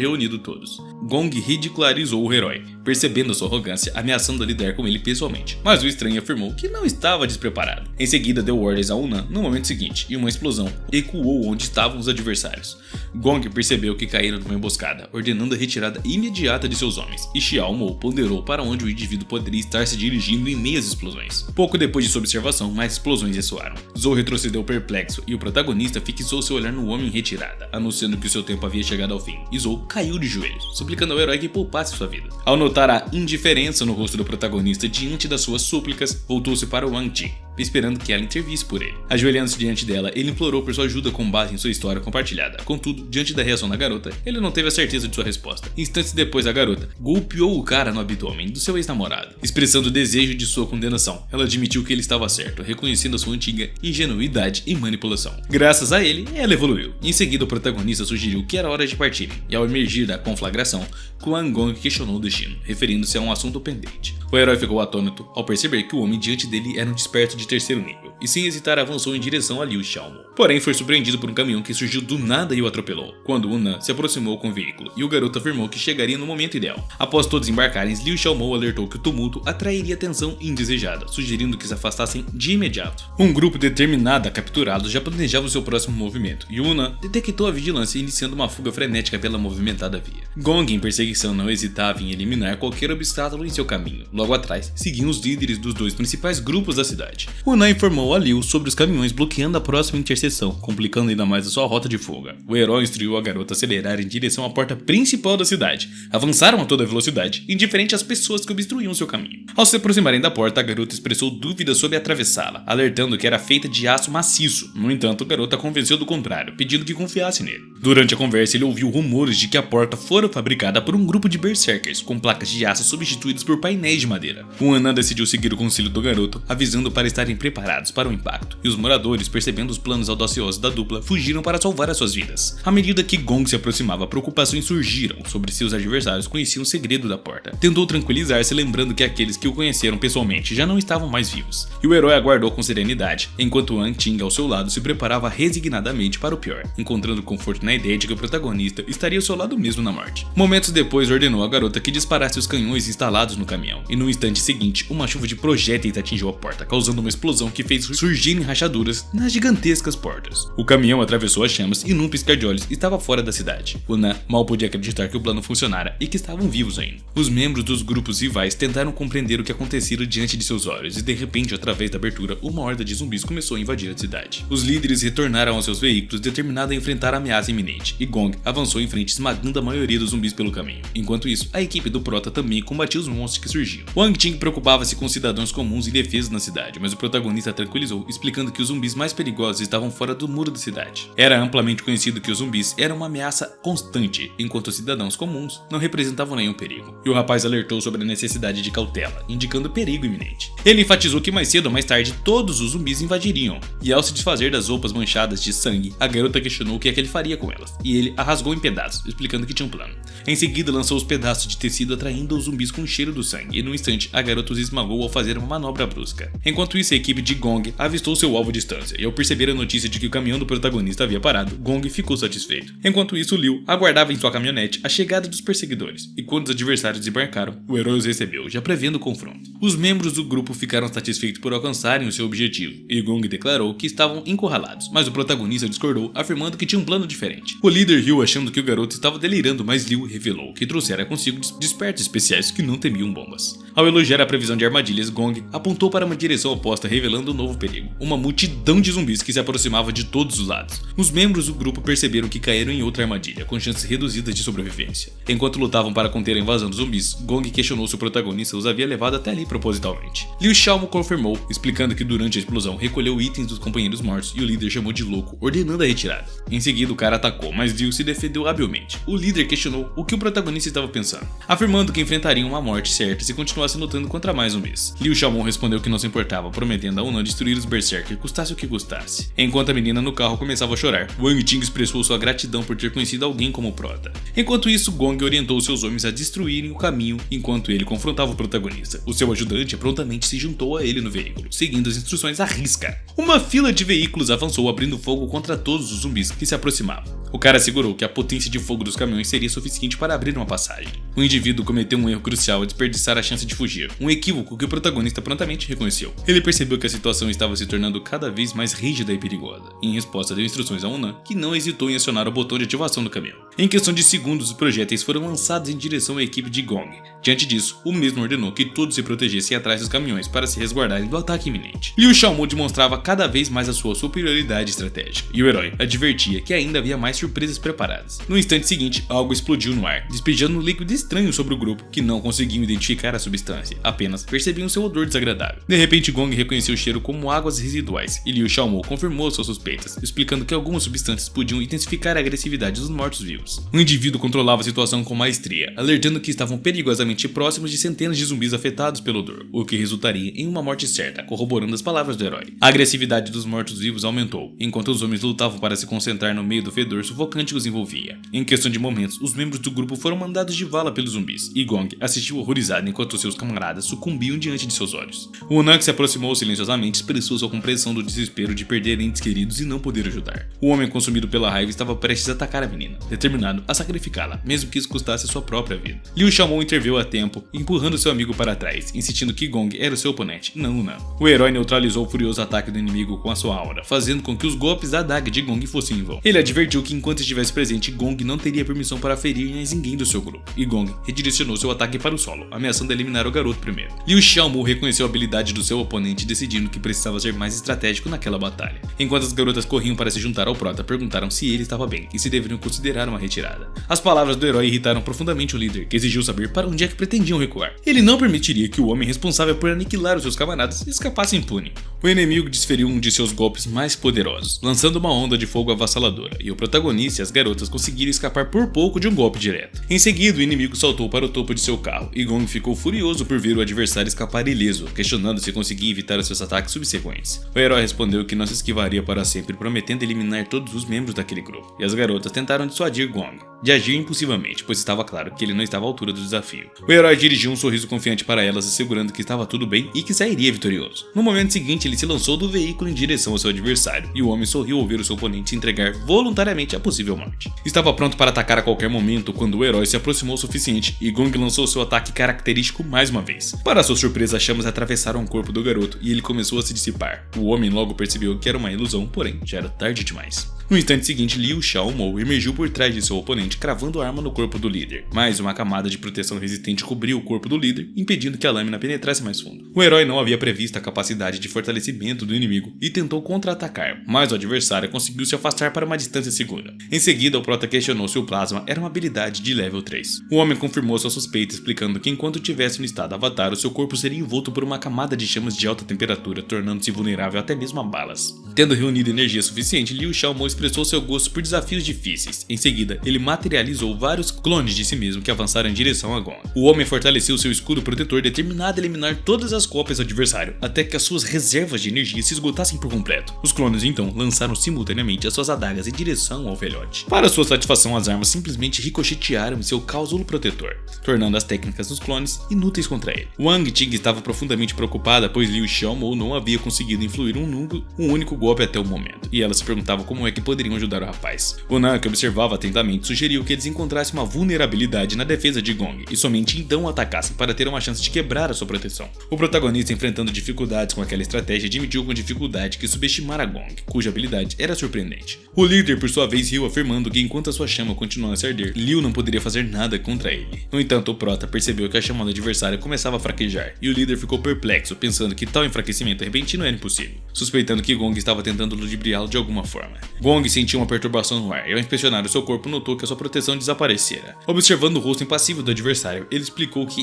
reunido todos. Gong ridicularizou o herói, percebendo a sua arrogância, ameaçando a lidar com ele pessoalmente, mas o estranho afirmou que não estava despreparado. Em seguida deu ordens a Unan no momento seguinte, e uma explosão ecoou onde estavam os adversários. Gong percebeu que caíram numa emboscada, ordenando a retirada imediata de seus homens, e Xiao Mou ponderou para onde o indivíduo poderia estar se dirigindo em meio às explosões. Pouco depois de sua observação, mais explosões ressoaram. Zou retrocedeu perplexo, e o protagonista fixou seu olhar no homem em retirada, anunciando que o seu tempo havia chegado ao fim, e Zou caiu de joelhos, suplicando ao herói que poupasse sua vida. Ao notar a indiferença no rosto do protagonista diante das suas súplicas, voltou-se para Wang Ting, esperando que ela intervisse por ele. Ajoelhando-se diante dela, ele implorou por sua ajuda com base em sua história compartilhada. Contudo, diante da reação da garota, ele não teve a certeza de sua resposta. Instantes depois, a garota golpeou o cara no abdômen do seu ex-namorado, expressando o desejo de sua condenação. Ela admitiu que ele estava certo, reconhecendo a sua antiga ingenuidade e manipulação. Graças a ele, ela evoluiu. Em seguida, o protagonista sugeriu que era hora de partirem, e ao emergir da conflagração, Quan Gong questionou o destino, referindo-se a um assunto pendente. O herói ficou atônito ao perceber que o homem diante dele era um desperto de terceiro nível, e sem hesitar avançou em direção a Liu Xiaomou. Porém, foi surpreendido por um caminhão que surgiu do nada e o atropelou, quando Unan se aproximou com o veículo, e o garoto afirmou que chegaria no momento ideal. Após todos embarcarem, Liu Xiaomou alertou que o tumulto atrairia atenção indesejada, sugerindo que se afastassem de imediato. Um grupo determinado a capturá-los já planejava o seu próximo movimento, e Unan detectou a vigilância iniciando uma fuga frenética pela movimentada via. Gong, em perseguição, não hesitava em eliminar qualquer obstáculo em seu caminho. Logo atrás, seguiam os líderes dos dois principais grupos da cidade. Unan informou a Liu sobre os caminhões bloqueando a próxima interseção, complicando ainda mais a sua rota de fuga. O herói instruiu a garota a acelerar em direção à porta principal da cidade. Avançaram a toda velocidade, indiferente às pessoas que obstruíam seu caminho. Ao se aproximarem da porta, a garota expressou dúvidas sobre atravessá-la, alertando que era feita de aço maciço. No entanto, a garota convenceu do contrário, pedindo que confiasse nele. Durante a conversa, ele ouviu rumores de que a porta fora fabricada por um grupo de berserkers, com placas de aço substituídas por painéis de madeira. O Unan decidiu seguir o conselho do garoto, avisando para estarem preparados para o impacto, e os moradores, percebendo os planos audaciosos da dupla, fugiram para salvar as suas vidas. À medida que Gong se aproximava, preocupações surgiram sobre se os adversários conheciam o segredo da porta. Tentou tranquilizar-se, lembrando que aqueles que o conheceram pessoalmente já não estavam mais vivos, e o herói aguardou com serenidade, enquanto Wang Ting ao seu lado se preparava resignadamente para o pior, encontrando conforto na ideia de que o protagonista estaria ao seu lado mesmo na morte. Momentos depois, ordenou à garota que disparasse os canhões instalados no caminhão, e no instante seguinte, uma chuva de projéteis atingiu a porta, causando uma explosão que fez surgirem rachaduras nas gigantescas portas. O caminhão atravessou as chamas e num piscar de olhos estava fora da cidade. Unan mal podia acreditar que o plano funcionara e que estavam vivos ainda. Os membros dos grupos rivais tentaram compreender o que acontecera diante de seus olhos e de repente, através da abertura, uma horda de zumbis começou a invadir a cidade. Os líderes retornaram aos seus veículos determinados a enfrentar a ameaça iminente, e Gong avançou em frente esmagando a maioria dos zumbis pelo caminho. Enquanto isso, a equipe do Prota também combatia os monstros que surgiam. Wang Ting preocupava-se com cidadãos comuns e indefesos na cidade, mas o protagonista tranquilizou, explicando que os zumbis mais perigosos estavam fora do muro da cidade. Era amplamente conhecido que os zumbis eram uma ameaça constante, enquanto os cidadãos comuns não representavam nenhum perigo. E o rapaz alertou sobre a necessidade de cautela, indicando perigo iminente. Ele enfatizou que mais cedo ou mais tarde todos os zumbis invadiriam, e ao se desfazer das roupas manchadas de sangue, a garota questionou o que é que ele faria com elas, e ele a rasgou em pedaços, explicando que tinha um plano. Em seguida, lançou os pedaços de tecido atraindo os zumbis com o cheiro do sangue, e no instante, a garota os esmagou ao fazer uma manobra brusca. Enquanto isso, a equipe de Gong avistou seu alvo à distância, e ao perceber a notícia de que o caminhão do protagonista havia parado, Gong ficou satisfeito. Enquanto isso, Liu aguardava em sua caminhonete a chegada dos perseguidores, e quando os adversários desembarcaram, o herói os recebeu, já prevendo o confronto. Os membros do grupo ficaram satisfeitos por alcançarem o seu objetivo, e Gong declarou que estavam encurralados, mas o protagonista discordou, afirmando que tinha um plano diferente. O líder riu achando que o garoto estava delirando, mas Liu revelou que trouxera consigo despertos especiais que não temiam bombas. Ao elogiar a previsão de armadilhas, Gong apontou para uma direção oposta resposta revelando um novo perigo: uma multidão de zumbis que se aproximava de todos os lados. Os membros do grupo perceberam que caíram em outra armadilha, com chances reduzidas de sobrevivência. Enquanto lutavam para conter a invasão dos zumbis, Gong questionou se o protagonista os havia levado até ali propositalmente. Liu Xiaomo confirmou, explicando que durante a explosão recolheu itens dos companheiros mortos e o líder chamou de louco, ordenando a retirada. Em seguida, o cara atacou, mas Liu se defendeu habilmente. O líder questionou o que o protagonista estava pensando, afirmando que enfrentariam uma morte certa se continuasse lutando contra mais zumbis. Liu Xiaomo respondeu que não se importava, prometendo a Unan destruir os Berserker, custasse o que custasse. Enquanto a menina no carro começava a chorar, Wang Ting expressou sua gratidão por ter conhecido alguém como o Prota. Enquanto isso, Gong orientou seus homens a destruírem o caminho enquanto ele confrontava o protagonista. O seu ajudante prontamente se juntou a ele no veículo, seguindo as instruções à risca. Uma fila de veículos avançou, abrindo fogo contra todos os zumbis que se aproximavam. O cara assegurou que a potência de fogo dos caminhões seria suficiente para abrir uma passagem. O indivíduo cometeu um erro crucial ao desperdiçar a chance de fugir, um equívoco que o protagonista prontamente reconheceu. Ele percebeu que a situação estava se tornando cada vez mais rígida e perigosa. Em resposta, deu instruções a Unan, que não hesitou em acionar o botão de ativação do caminhão. Em questão de segundos, os projéteis foram lançados em direção à equipe de Gong. Diante disso, o mesmo ordenou que todos se protegessem atrás dos caminhões para se resguardarem do ataque iminente. Liu Xiaomo demonstrava cada vez mais a sua superioridade estratégica, e o herói advertia que ainda havia mais surpresas preparadas. No instante seguinte, algo explodiu no ar, despejando um líquido estranho sobre o grupo, que não conseguiam identificar a substância, apenas percebiam seu odor desagradável. De repente, Gong reconheceu o cheiro como águas residuais, e Liu Xiaomo confirmou suas suspeitas, explicando que algumas substâncias podiam intensificar a agressividade dos mortos-vivos. O indivíduo controlava a situação com maestria, alertando que estavam perigosamente próximos de centenas de zumbis afetados pelo odor, o que resultaria em uma morte certa, corroborando as palavras do herói. A agressividade dos mortos-vivos aumentou, enquanto os homens lutavam para se concentrar no meio do fedor sufocante que os envolvia. Em questão de momentos, os membros do grupo foram mandados de vala pelos zumbis, e Gong assistiu horrorizado enquanto seus camaradas sucumbiam diante de seus olhos. O Unan, que se aproximou silenciosamente, expressou sua compreensão do desespero de perder entes queridos e não poder ajudar. O homem, consumido pela raiva, estava prestes a atacar a menina, determinado a sacrificá-la, mesmo que isso custasse a sua própria vida. Liu Xiaomo interveio a tempo, empurrando seu amigo para trás, insistindo que Gong era o seu oponente, não Unan. O herói neutralizou o furioso ataque do inimigo com a sua aura, fazendo com que os golpes da adaga de Gong fossem em vão. Ele advertiu que enquanto estivesse presente, Gong não teria permissão para ferir mais ninguém do seu grupo, e Gong redirecionou seu ataque para o solo, ameaçando eliminar o garoto primeiro. Liu Xiaomo reconheceu a habilidade do seu oponente, decidindo que precisava ser mais estratégico naquela batalha. Enquanto as garotas corriam para se juntar ao Prota, perguntaram se ele estava bem e se deveriam considerar uma retirada. As palavras do herói irritaram profundamente o líder, que exigiu saber para onde é que pretendiam recuar. Ele não permitiria que o homem responsável por aniquilar os seus camaradas escapasse impune. O inimigo desferiu um de seus golpes mais poderosos, lançando uma onda de fogo avassaladora, e o protagonista e as garotas conseguiram escapar por pouco de um golpe direto. Em seguida, o inimigo saltou para o topo de seu carro, e Gong ficou furioso por ver o adversário escapar ileso, questionando se conseguia evitar os seus ataques subsequentes. O herói respondeu que não se esquivaria para sempre, prometendo eliminar todos os membros daquele grupo, e as garotas tentaram dissuadir Gong de agir impulsivamente, pois estava claro que ele não estava à altura do desafio. O herói dirigiu um sorriso confiante para elas, assegurando que estava tudo bem e que sairia vitorioso. No momento seguinte, ele se lançou do veículo em direção ao seu adversário, e o homem sorriu ao ver o seu oponente se entregar voluntariamente à possível morte. Estava pronto para atacar a qualquer momento quando o herói se aproximou o suficiente e Gong lançou seu ataque característico mais uma vez. Para sua surpresa, as chamas atravessaram o corpo do garoto e ele começou a se dissipar. O homem logo percebeu que era uma ilusão, porém já era tarde demais. No instante seguinte, Liu Xiaomo emergiu por trás de seu oponente, cravando a arma no corpo do líder. Mais uma camada de proteção resistente cobriu o corpo do líder, impedindo que a lâmina penetrasse mais fundo. O herói não havia previsto a capacidade de fortalecimento do inimigo e tentou contra-atacar, mas o adversário conseguiu se afastar para uma distância segura. Em seguida, o Prota questionou se o plasma era uma habilidade de level 3. O homem confirmou sua suspeita, explicando que enquanto tivesse no estado Avatar, o seu corpo seria envolto por uma camada de chamas de alta temperatura, tornando-se vulnerável até mesmo a balas. Tendo reunido energia suficiente, Liu Xiaomo expressou seu gosto por desafios difíceis. Em seguida, ele materializou vários clones de si mesmo que avançaram em direção a Gong. O homem fortaleceu seu escudo protetor, determinado a eliminar todas as cópias do adversário, até que as suas reservas de energia se esgotassem por completo. Os clones então lançaram simultaneamente as suas adagas em direção ao velhote. Para sua satisfação, as armas simplesmente ricochetearam em seu casulo protetor, tornando as técnicas dos clones inúteis contra ele. Wang Ting estava profundamente preocupada, pois Liu Xiaomo não havia conseguido influir um único golpe até o momento, e ela se perguntava como é que poderiam ajudar o rapaz. Unan, que observava atentamente, sugeriu que eles encontrassem uma vulnerabilidade na defesa de Gong e somente então o atacassem para ter uma chance de quebrar a sua proteção. O protagonista, enfrentando dificuldades com aquela estratégia, admitiu com dificuldade que subestimara Gong, cuja habilidade era surpreendente. O líder, por sua vez, riu, afirmando que enquanto a sua chama continuasse a arder, Liu não poderia fazer nada contra ele. No entanto, o Prota percebeu que a chama do adversário começava a fraquejar, e o líder ficou perplexo, pensando que tal tal enfraquecimento repentino era impossível, suspeitando que Gong estava tentando ludibriá-lo de alguma forma. Gong sentiu uma perturbação no ar e ao inspecionar o seu corpo notou que a sua proteção desaparecera. Observando o rosto impassível do adversário, ele explicou que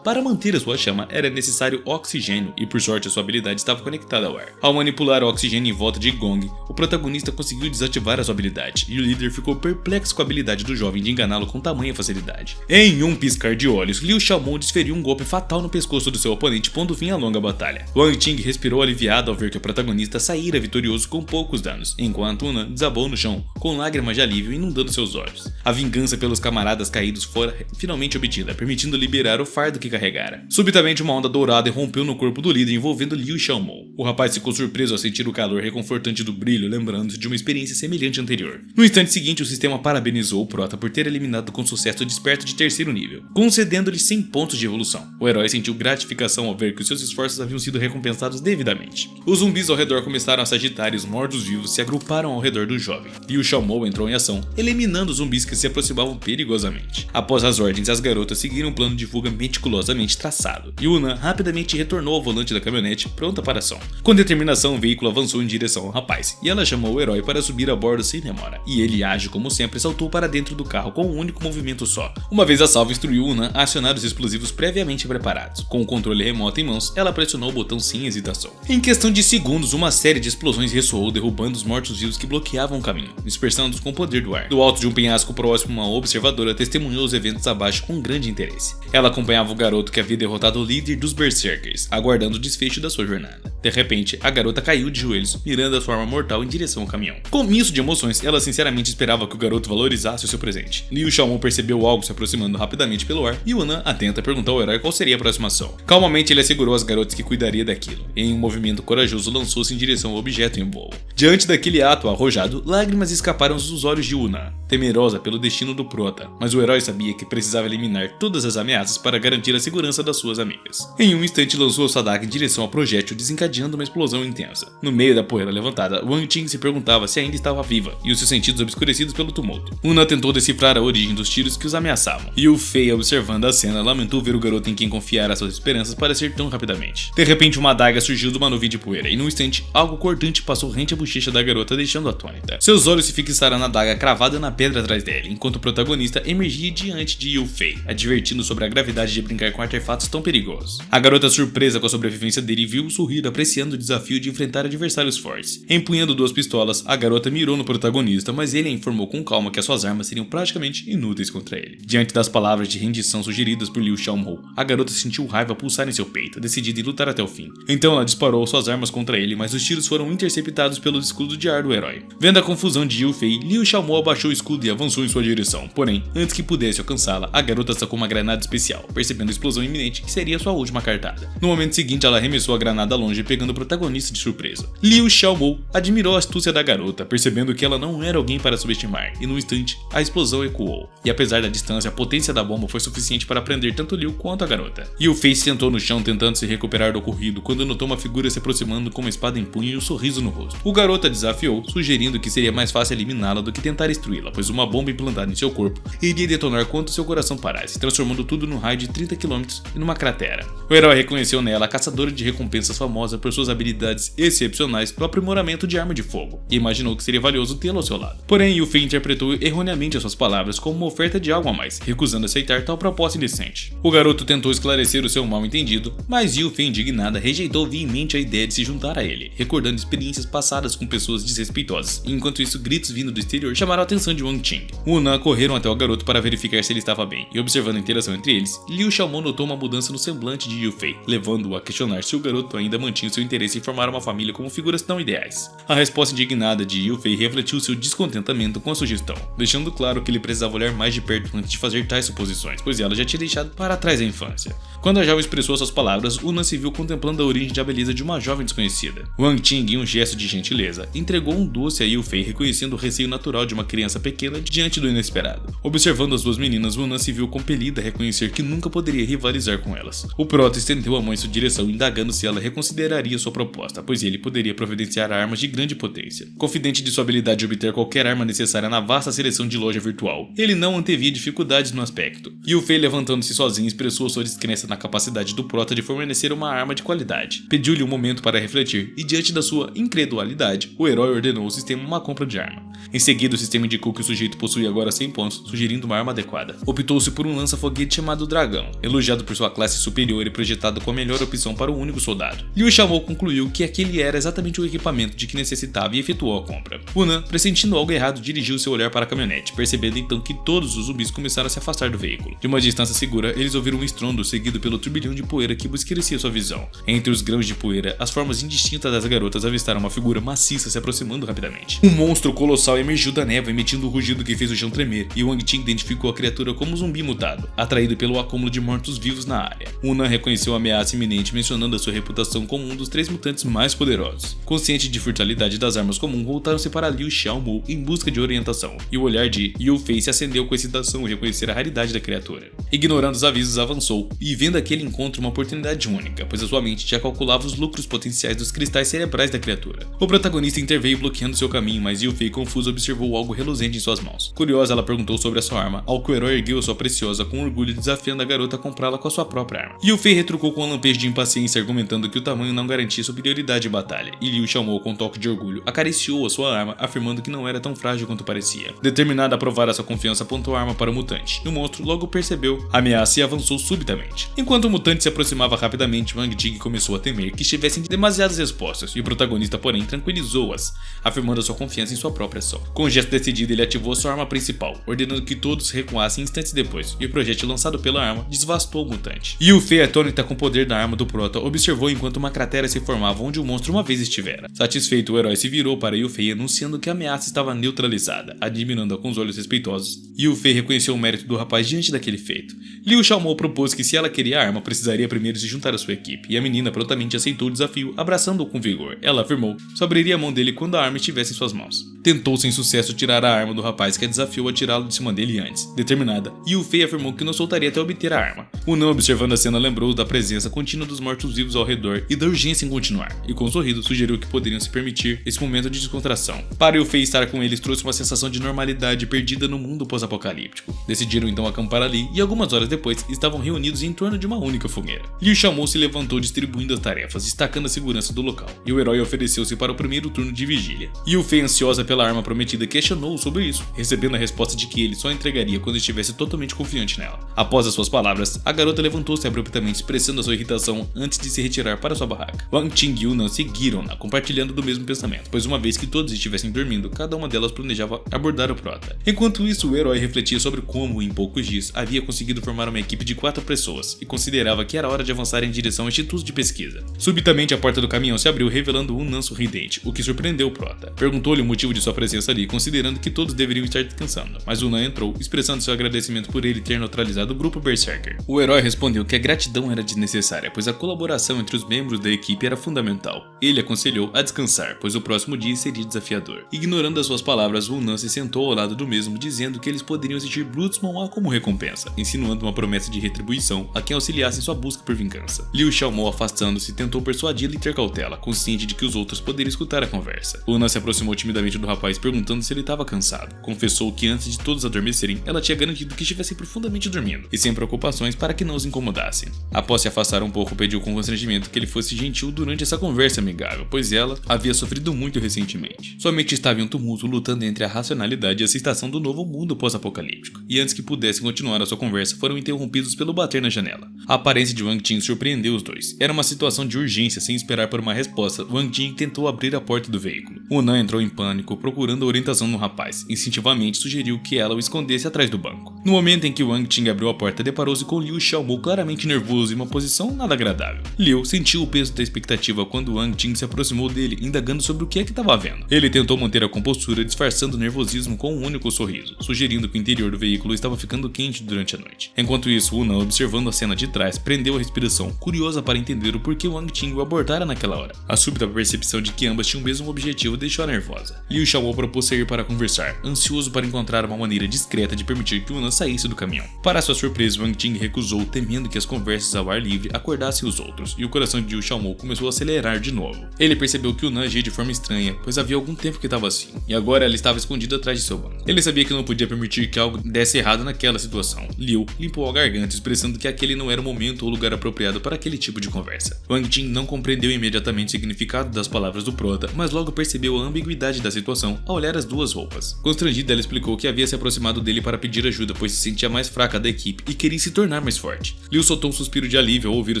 para manter a sua chama, era necessário oxigênio e por sorte a sua habilidade estava conectada ao ar. Ao manipular o oxigênio em volta de Gong, o protagonista conseguiu desativar a sua habilidade e o líder ficou perplexo com a habilidade do jovem de enganá-lo com tamanha facilidade. Em um piscar de olhos, Liu Xiaomou desferiu um golpe fatal no pescoço do seu oponente, pondo fim à longa batalha. Wang Ting respirou aliviado ao ver que o protagonista saíra vitorioso com poucos danos, enquanto Una desabou no chão, com lágrimas de alívio inundando seus olhos. A vingança pelos camaradas caídos fora finalmente obtida, permitindo liberar o fardo que carregara. Subitamente uma onda dourada irrompeu no corpo do líder, envolvendo Liu Xiaomou. O rapaz ficou surpreso ao sentir o calor reconfortante do brilho, lembrando-se de uma experiência semelhante anterior. No instante seguinte, o sistema parabenizou o prota por ter eliminado com sucesso o desperto de terceiro nível, concedendo-lhe 100 pontos de evolução. O herói sentiu gratificação ao ver que os seus esforços haviam sido recompensados devidamente. Os zumbis ao redor começaram a se agitar e os mortos-vivos se agruparam ao redor do jovem. Liu Xiaomou entrou em ação, eliminando os zumbis que se aproximavam perigosamente. Após as ordens, as garotas seguiram um plano de fuga meticulosamente traçado, e Una rapidamente retornou ao volante da caminhonete, pronta para ação. Com determinação, o veículo avançou em direção ao rapaz, e ela chamou o herói para subir a bordo sem demora. E ele, ágil como sempre, saltou para dentro do carro com um único movimento só. Uma vez a salva, instruiu Una a acionar os explosivos previamente preparados. Com o controle remoto em mãos, ela pressionou o botão sem hesitação. Em questão de segundos, uma série de explosões ressoou, derrubando os mortos-vivos que bloqueavam o caminho, dispersando-os com o poder do ar. Do alto de um penhasco próximo, uma observadora testemunhou os eventos abaixo com grande interesse. Ela acompanhava o garoto que havia derrotado o líder dos Berserkers, aguardando o desfecho da sua jornada. De repente, a garota caiu de joelhos, mirando a sua arma mortal em direção ao caminhão. Com misto de emoções, ela sinceramente esperava que o garoto valorizasse o seu presente. Liu Xiaomou percebeu algo se aproximando rapidamente pelo ar e Una, atenta, perguntou ao herói qual seria a próxima ação. Calmamente, ele assegurou às garotas que cuidaria daquilo. Em um movimento corajoso, lançou-se em direção ao objeto em voo. Diante daquele ato arrojado, lágrimas escaparam dos olhos de Una, temerosa pelo destino do prota, mas o herói sabia que precisava eliminar todas as ameaças para garantir a segurança das suas amigas. Em um instante, lançou sua adaga em direção ao projétil, desencadeando uma explosão intensa. No meio da poeira levantada, Wang Ting se perguntava se ainda estava viva, e os seus sentidos obscurecidos pelo tumulto. Una tentou decifrar a origem dos tiros que os ameaçavam, e o Fei, observando a cena, lamentou ver o garoto em quem confiara suas esperanças parecer tão rapidamente. De repente, uma adaga surgiu de uma nuvem de poeira, e num instante, algo cortante passou rente à bochecha da garota, deixando-a atônita. Seus olhos se fixaram na adaga cravada na pedra atrás dele, enquanto o protagonista emergia diante de Yu Fei, advertindo sobre a gravidade de brincar com artefatos tão perigosos. A garota, surpresa com a sobrevivência dele, viu-o sorrir, apreciando o desafio de enfrentar adversários fortes. Empunhando duas pistolas, a garota mirou no protagonista, mas ele a informou com calma que as suas armas seriam praticamente inúteis contra ele. Diante das palavras de rendição sugeridas por Liu Xiaomou, a garota sentiu raiva pulsar em seu peito, decidida em lutar até o fim. Então ela disparou suas armas contra ele, mas os tiros foram interceptados pelo escudo de ar do herói. Vendo a confusão de Yu Fei, Liu Xiaomou abaixou o escudo e avançou em sua direção. Porém, antes que pudesse alcançá-la, a garota sacou uma granada especial, percebendo a explosão iminente que seria sua última cartada. No momento seguinte, ela arremessou a granada longe, pegando o protagonista de surpresa. Liu Xiaomou admirou a astúcia da garota, percebendo que ela não era alguém para subestimar, e no instante, a explosão ecoou. E apesar da distância, a potência da bomba foi suficiente para prender tanto Liu quanto a garota. Yu Fei se sentou no chão tentando se recuperar do ocorrido quando notou uma figura se aproximando com uma espada em punho e um sorriso no rosto. O garoto a desafiou, sugerindo que seria mais fácil eliminá-la do que tentar destruí-la, pois uma bomba implantada em seu corpo iria detonar quando seu coração parasse, transformando tudo num raio de 30 km e numa cratera. O herói reconheceu nela a caçadora de recompensas famosa por suas habilidades excepcionais no aprimoramento de arma de fogo, e imaginou que seria valioso tê-la ao seu lado. Porém, Yu Fei interpretou erroneamente as suas palavras como uma oferta de algo a mais, recusando aceitar tal proposta indecente. O garoto tentou esclarecer o seu mal-entendido, mas Yu Fei, indignada, rejeitou veemente a ideia de se juntar a ele, recordando experiências passadas com pessoas desrespeitosas, e enquanto isso, gritos vindo do exterior chamaram a atenção de Wang Ting. Una correram até o garoto para verificar se ele estava bem, e observando a interação entre eles, Liu Xiaomou notou uma mudança no semblante de Yu Fei, levando-o a questionar se o garoto ainda mantinha seu interesse em formar uma família como figuras tão ideais. A resposta indignada de Yu Fei refletiu seu descontentamento com a sugestão, deixando claro que ele precisava olhar mais de perto antes de fazer tais suposições, pois ela já tinha deixado para trás a infância. Quando a jovem expressou suas palavras, Una se viu contemplando a origem da beleza de uma jovem desconhecida. Wang Ting, em um gesto de gentileza, entregou um doce a Yu Fei, reconhecendo o receio natural de uma criança pequena diante do inesperado. Observando as duas meninas, Una se viu compelida a reconhecer que nunca poderia rivalizar com elas. O prota estendeu a mão em sua direção, indagando se ela reconsideraria sua proposta, pois ele poderia providenciar armas de grande potência. Confidente de sua habilidade de obter qualquer arma necessária na vasta seleção de loja virtual, ele não antevia dificuldades no aspecto. Yu Fei, levantando-se sozinho, expressou sua descrença na capacidade do prota de fornecer uma arma de qualidade. Pediu-lhe um momento para refletir e, diante da sua incredulidade, o herói ordenou ao sistema uma compra de arma. Em seguida, o sistema indicou que o sujeito possuía agora 100 pontos, sugerindo uma arma adequada. Optou-se por um lança-foguete chamado Dragão, elogiado por sua classe superior e projetado com a melhor opção para o único soldado. Liu Xiaomo concluiu que aquele era exatamente o equipamento de que necessitava e efetuou a compra. Wu Nan, pressentindo algo errado, dirigiu seu olhar para a caminhonete, percebendo então que todos os zumbis começaram a se afastar do veículo. De uma distância segura, eles ouviram um estrondo seguido pelo turbilhão de poeira que escurecia sua visão. Entre os grãos de poeira, as formas indistintas das garotas avistaram uma figura maciça se aproximando rapidamente. Um monstro colossal emergiu da névoa, emitindo um rugido que fez o chão tremer, e Wang Qing identificou a criatura como um zumbi mutado, atraído pelo acúmulo de mortos-vivos na área. Wu Nan reconheceu a ameaça iminente, mencionando a sua reputação como um dos 3 mutantes mais poderosos. Consciente de furtalidade das armas comuns, voltaram-se para Liu Xiaomo em busca de orientação, e o olhar de Yu Fei se acendeu com excitação ao reconhecer a raridade da criatura. Ignorando os avisos, avançou, e vendo aquele encontro uma oportunidade única, pois a sua mente já calculava os lucros potenciais dos cristais cerebrais da criatura. O protagonista interveio bloqueando seu caminho, mas Yu Fei, confuso, observou algo reluzente em suas mãos. Curiosa, ela perguntou sobre a sua arma, ao que o herói ergueu sua preciosa com orgulho, desafiando a garota a comprá-la com a sua própria arma. Yu Fei retrucou com um lampejo de impaciência, argumentando que o tamanho não garantia superioridade em batalha, e Liu Xiaomo, com um toque de orgulho, acariciou a sua arma, afirmando que não era tão frágil quanto parecia. Determinada a provar a sua confiança, apontou a arma para o mutante, e o monstro logo percebeu a ameaça e avançou subitamente. Enquanto o mutante se aproximava rapidamente, Wang Qing começou a temer que estivessem demasiadas respostas, e o protagonista, porém, tranquilizou-as, afirmando a sua confiança em sua própria ação. Com um gesto decidido, ele ativou sua arma principal, ordenando que todos recuassem instantes depois, e o projétil lançado pela arma devastou o mutante. Yu Fei, atônita com o poder da arma do Prota, observou enquanto uma cratera se formava onde o monstro uma vez estivera. Satisfeito, o herói se virou para Yu Fei, anunciando que a ameaça estava neutralizada, admirando-a com os olhos respeitosos. Yu Fei reconheceu o mérito do rapaz diante daquele feito. Liu Xiaomo propôs que, se ela queria a arma, precisaria primeiro se juntar à sua equipe, e a menina prontamente aceitou o desafio, abraçando-o com vigor. Ela afirmou que só abriria a mão dele quando a arma estivesse em suas mãos. Tentou sem sucesso tirar a arma do rapaz, que a desafiou a tirá-lo de cima dele antes. Determinada, Yu Fei afirmou que não soltaria até obter a arma. Wu Nan, observando a cena, lembrou da presença contínua dos mortos-vivos ao redor e da urgência em continuar, e com um sorriso sugeriu que poderiam se permitir esse momento de descontração. Para Yu Fei estar com eles trouxe uma sensação de normalidade perdida no mundo pós-apocalíptico. Decidiram então acampar ali, e algumas horas depois estavam reunidos em torno de uma única fogueira. Liu Xiaomo se levantou distribuindo as tarefas, destacando a segurança do local, e o herói ofereceu-se para o primeiro turno de vigília. Yu Fei, ansiosa pela arma prometida, questionou sobre isso, recebendo a resposta de que ele só entregaria quando estivesse totalmente confiante nela. Após as suas palavras, a garota levantou-se abruptamente, expressando a sua irritação antes de se retirar para sua barraca. Wang Qing e Wu Nan seguiram-na, compartilhando do mesmo pensamento, pois uma vez que todos estivessem dormindo, cada uma delas planejava abordar o Prota. Enquanto isso, o herói refletia sobre como, em poucos dias, havia conseguido formar uma equipe de 4 pessoas, e considerava que era hora de avançar em direção ao instituto de pesquisa. Subitamente, a porta do caminhão se abriu, revelando Wu Nan sorridente, o que surpreendeu o Prota. Perguntou-lhe o motivo de sua presença ali, considerando que todos deveriam estar descansando, mas Wu Nan entrou, expressando seu agradecimento por ele ter neutralizado o grupo Berserker. O herói respondeu que a gratidão era desnecessária, pois a colaboração entre os membros da equipe era fundamental. Ele aconselhou a descansar, pois o próximo dia seria desafiador. Ignorando as suas palavras, Wu Nan se sentou ao lado do mesmo, dizendo que eles poderiam exigir Blutsman como recompensa, insinuando uma promessa de retribuição a quem auxiliasse em sua busca por vingança. Liu Xiaomo, afastando-se, tentou persuadi-lo e ter cautela, consciente de que os outros poderiam escutar a conversa. Wu Nan se aproximou timidamente do rapaz, perguntando se ele estava cansado. Confessou que antes de todos adormecerem, ela tinha garantido que estivessem profundamente dormindo, e sem preocupações para que não os incomodassem. Após se afastar um pouco, pediu com constrangimento que ele fosse gentil durante essa conversa amigável, pois ela havia sofrido muito recentemente. Sua mente estava em um tumulto, lutando entre a racionalidade e a aceitação do novo mundo pós-apocalíptico, e antes que pudessem continuar a sua conversa, foram interrompidos pelo bater na janela. A aparência de Wang Qing surpreendeu os dois. Era uma situação de urgência, sem esperar por uma resposta. Wang Qing tentou abrir a porta do veículo. Wu Nan entrou em pânico, procurando orientação no rapaz. Instintivamente sugeriu que ela o escondesse atrás do banco. No momento em que Wang Qing abriu a porta, deparou-se com Liu Xiaomo claramente nervoso em uma posição nada agradável. Liu sentiu o peso da expectativa quando Wang Qing se aproximou dele, indagando sobre o que é que estava vendo. Ele tentou manter a compostura, disfarçando o nervosismo com um único sorriso, sugerindo que o interior do veículo estava ficando quente durante a noite. Enquanto isso, Wu Nan, observando a cena de trás, prendeu a respiração, curiosa para entender o porquê Wang Qing o abortara naquela hora. A súbita percepção de que ambas tinham o mesmo objetivo deixou nervosa. Liu Xiaomo propôs sair para conversar, ansioso para encontrar uma maneira discreta de permitir que Wu Nan saísse do caminhão. Para sua surpresa, Wang Ting recusou, temendo que as conversas ao ar livre acordassem os outros, e o coração de Liu Xiaomo começou a acelerar de novo. Ele percebeu que Wu Nan agia de forma estranha, pois havia algum tempo que estava assim, e agora ela estava escondida atrás de seu banco. Ele sabia que não podia permitir que algo desse errado naquela situação. Liu limpou a garganta, expressando que aquele não era o momento ou lugar apropriado para aquele tipo de conversa. Wang Ting não compreendeu imediatamente o significado das palavras do prota, mas logo percebeu a ambiguidade da situação ao olhar as duas roupas. Constrangida, ela explicou que havia se aproximado dele para pedir ajuda, pois se sentia mais fraca da equipe e queria se tornar mais forte. Liu soltou um suspiro de alívio ao ouvir a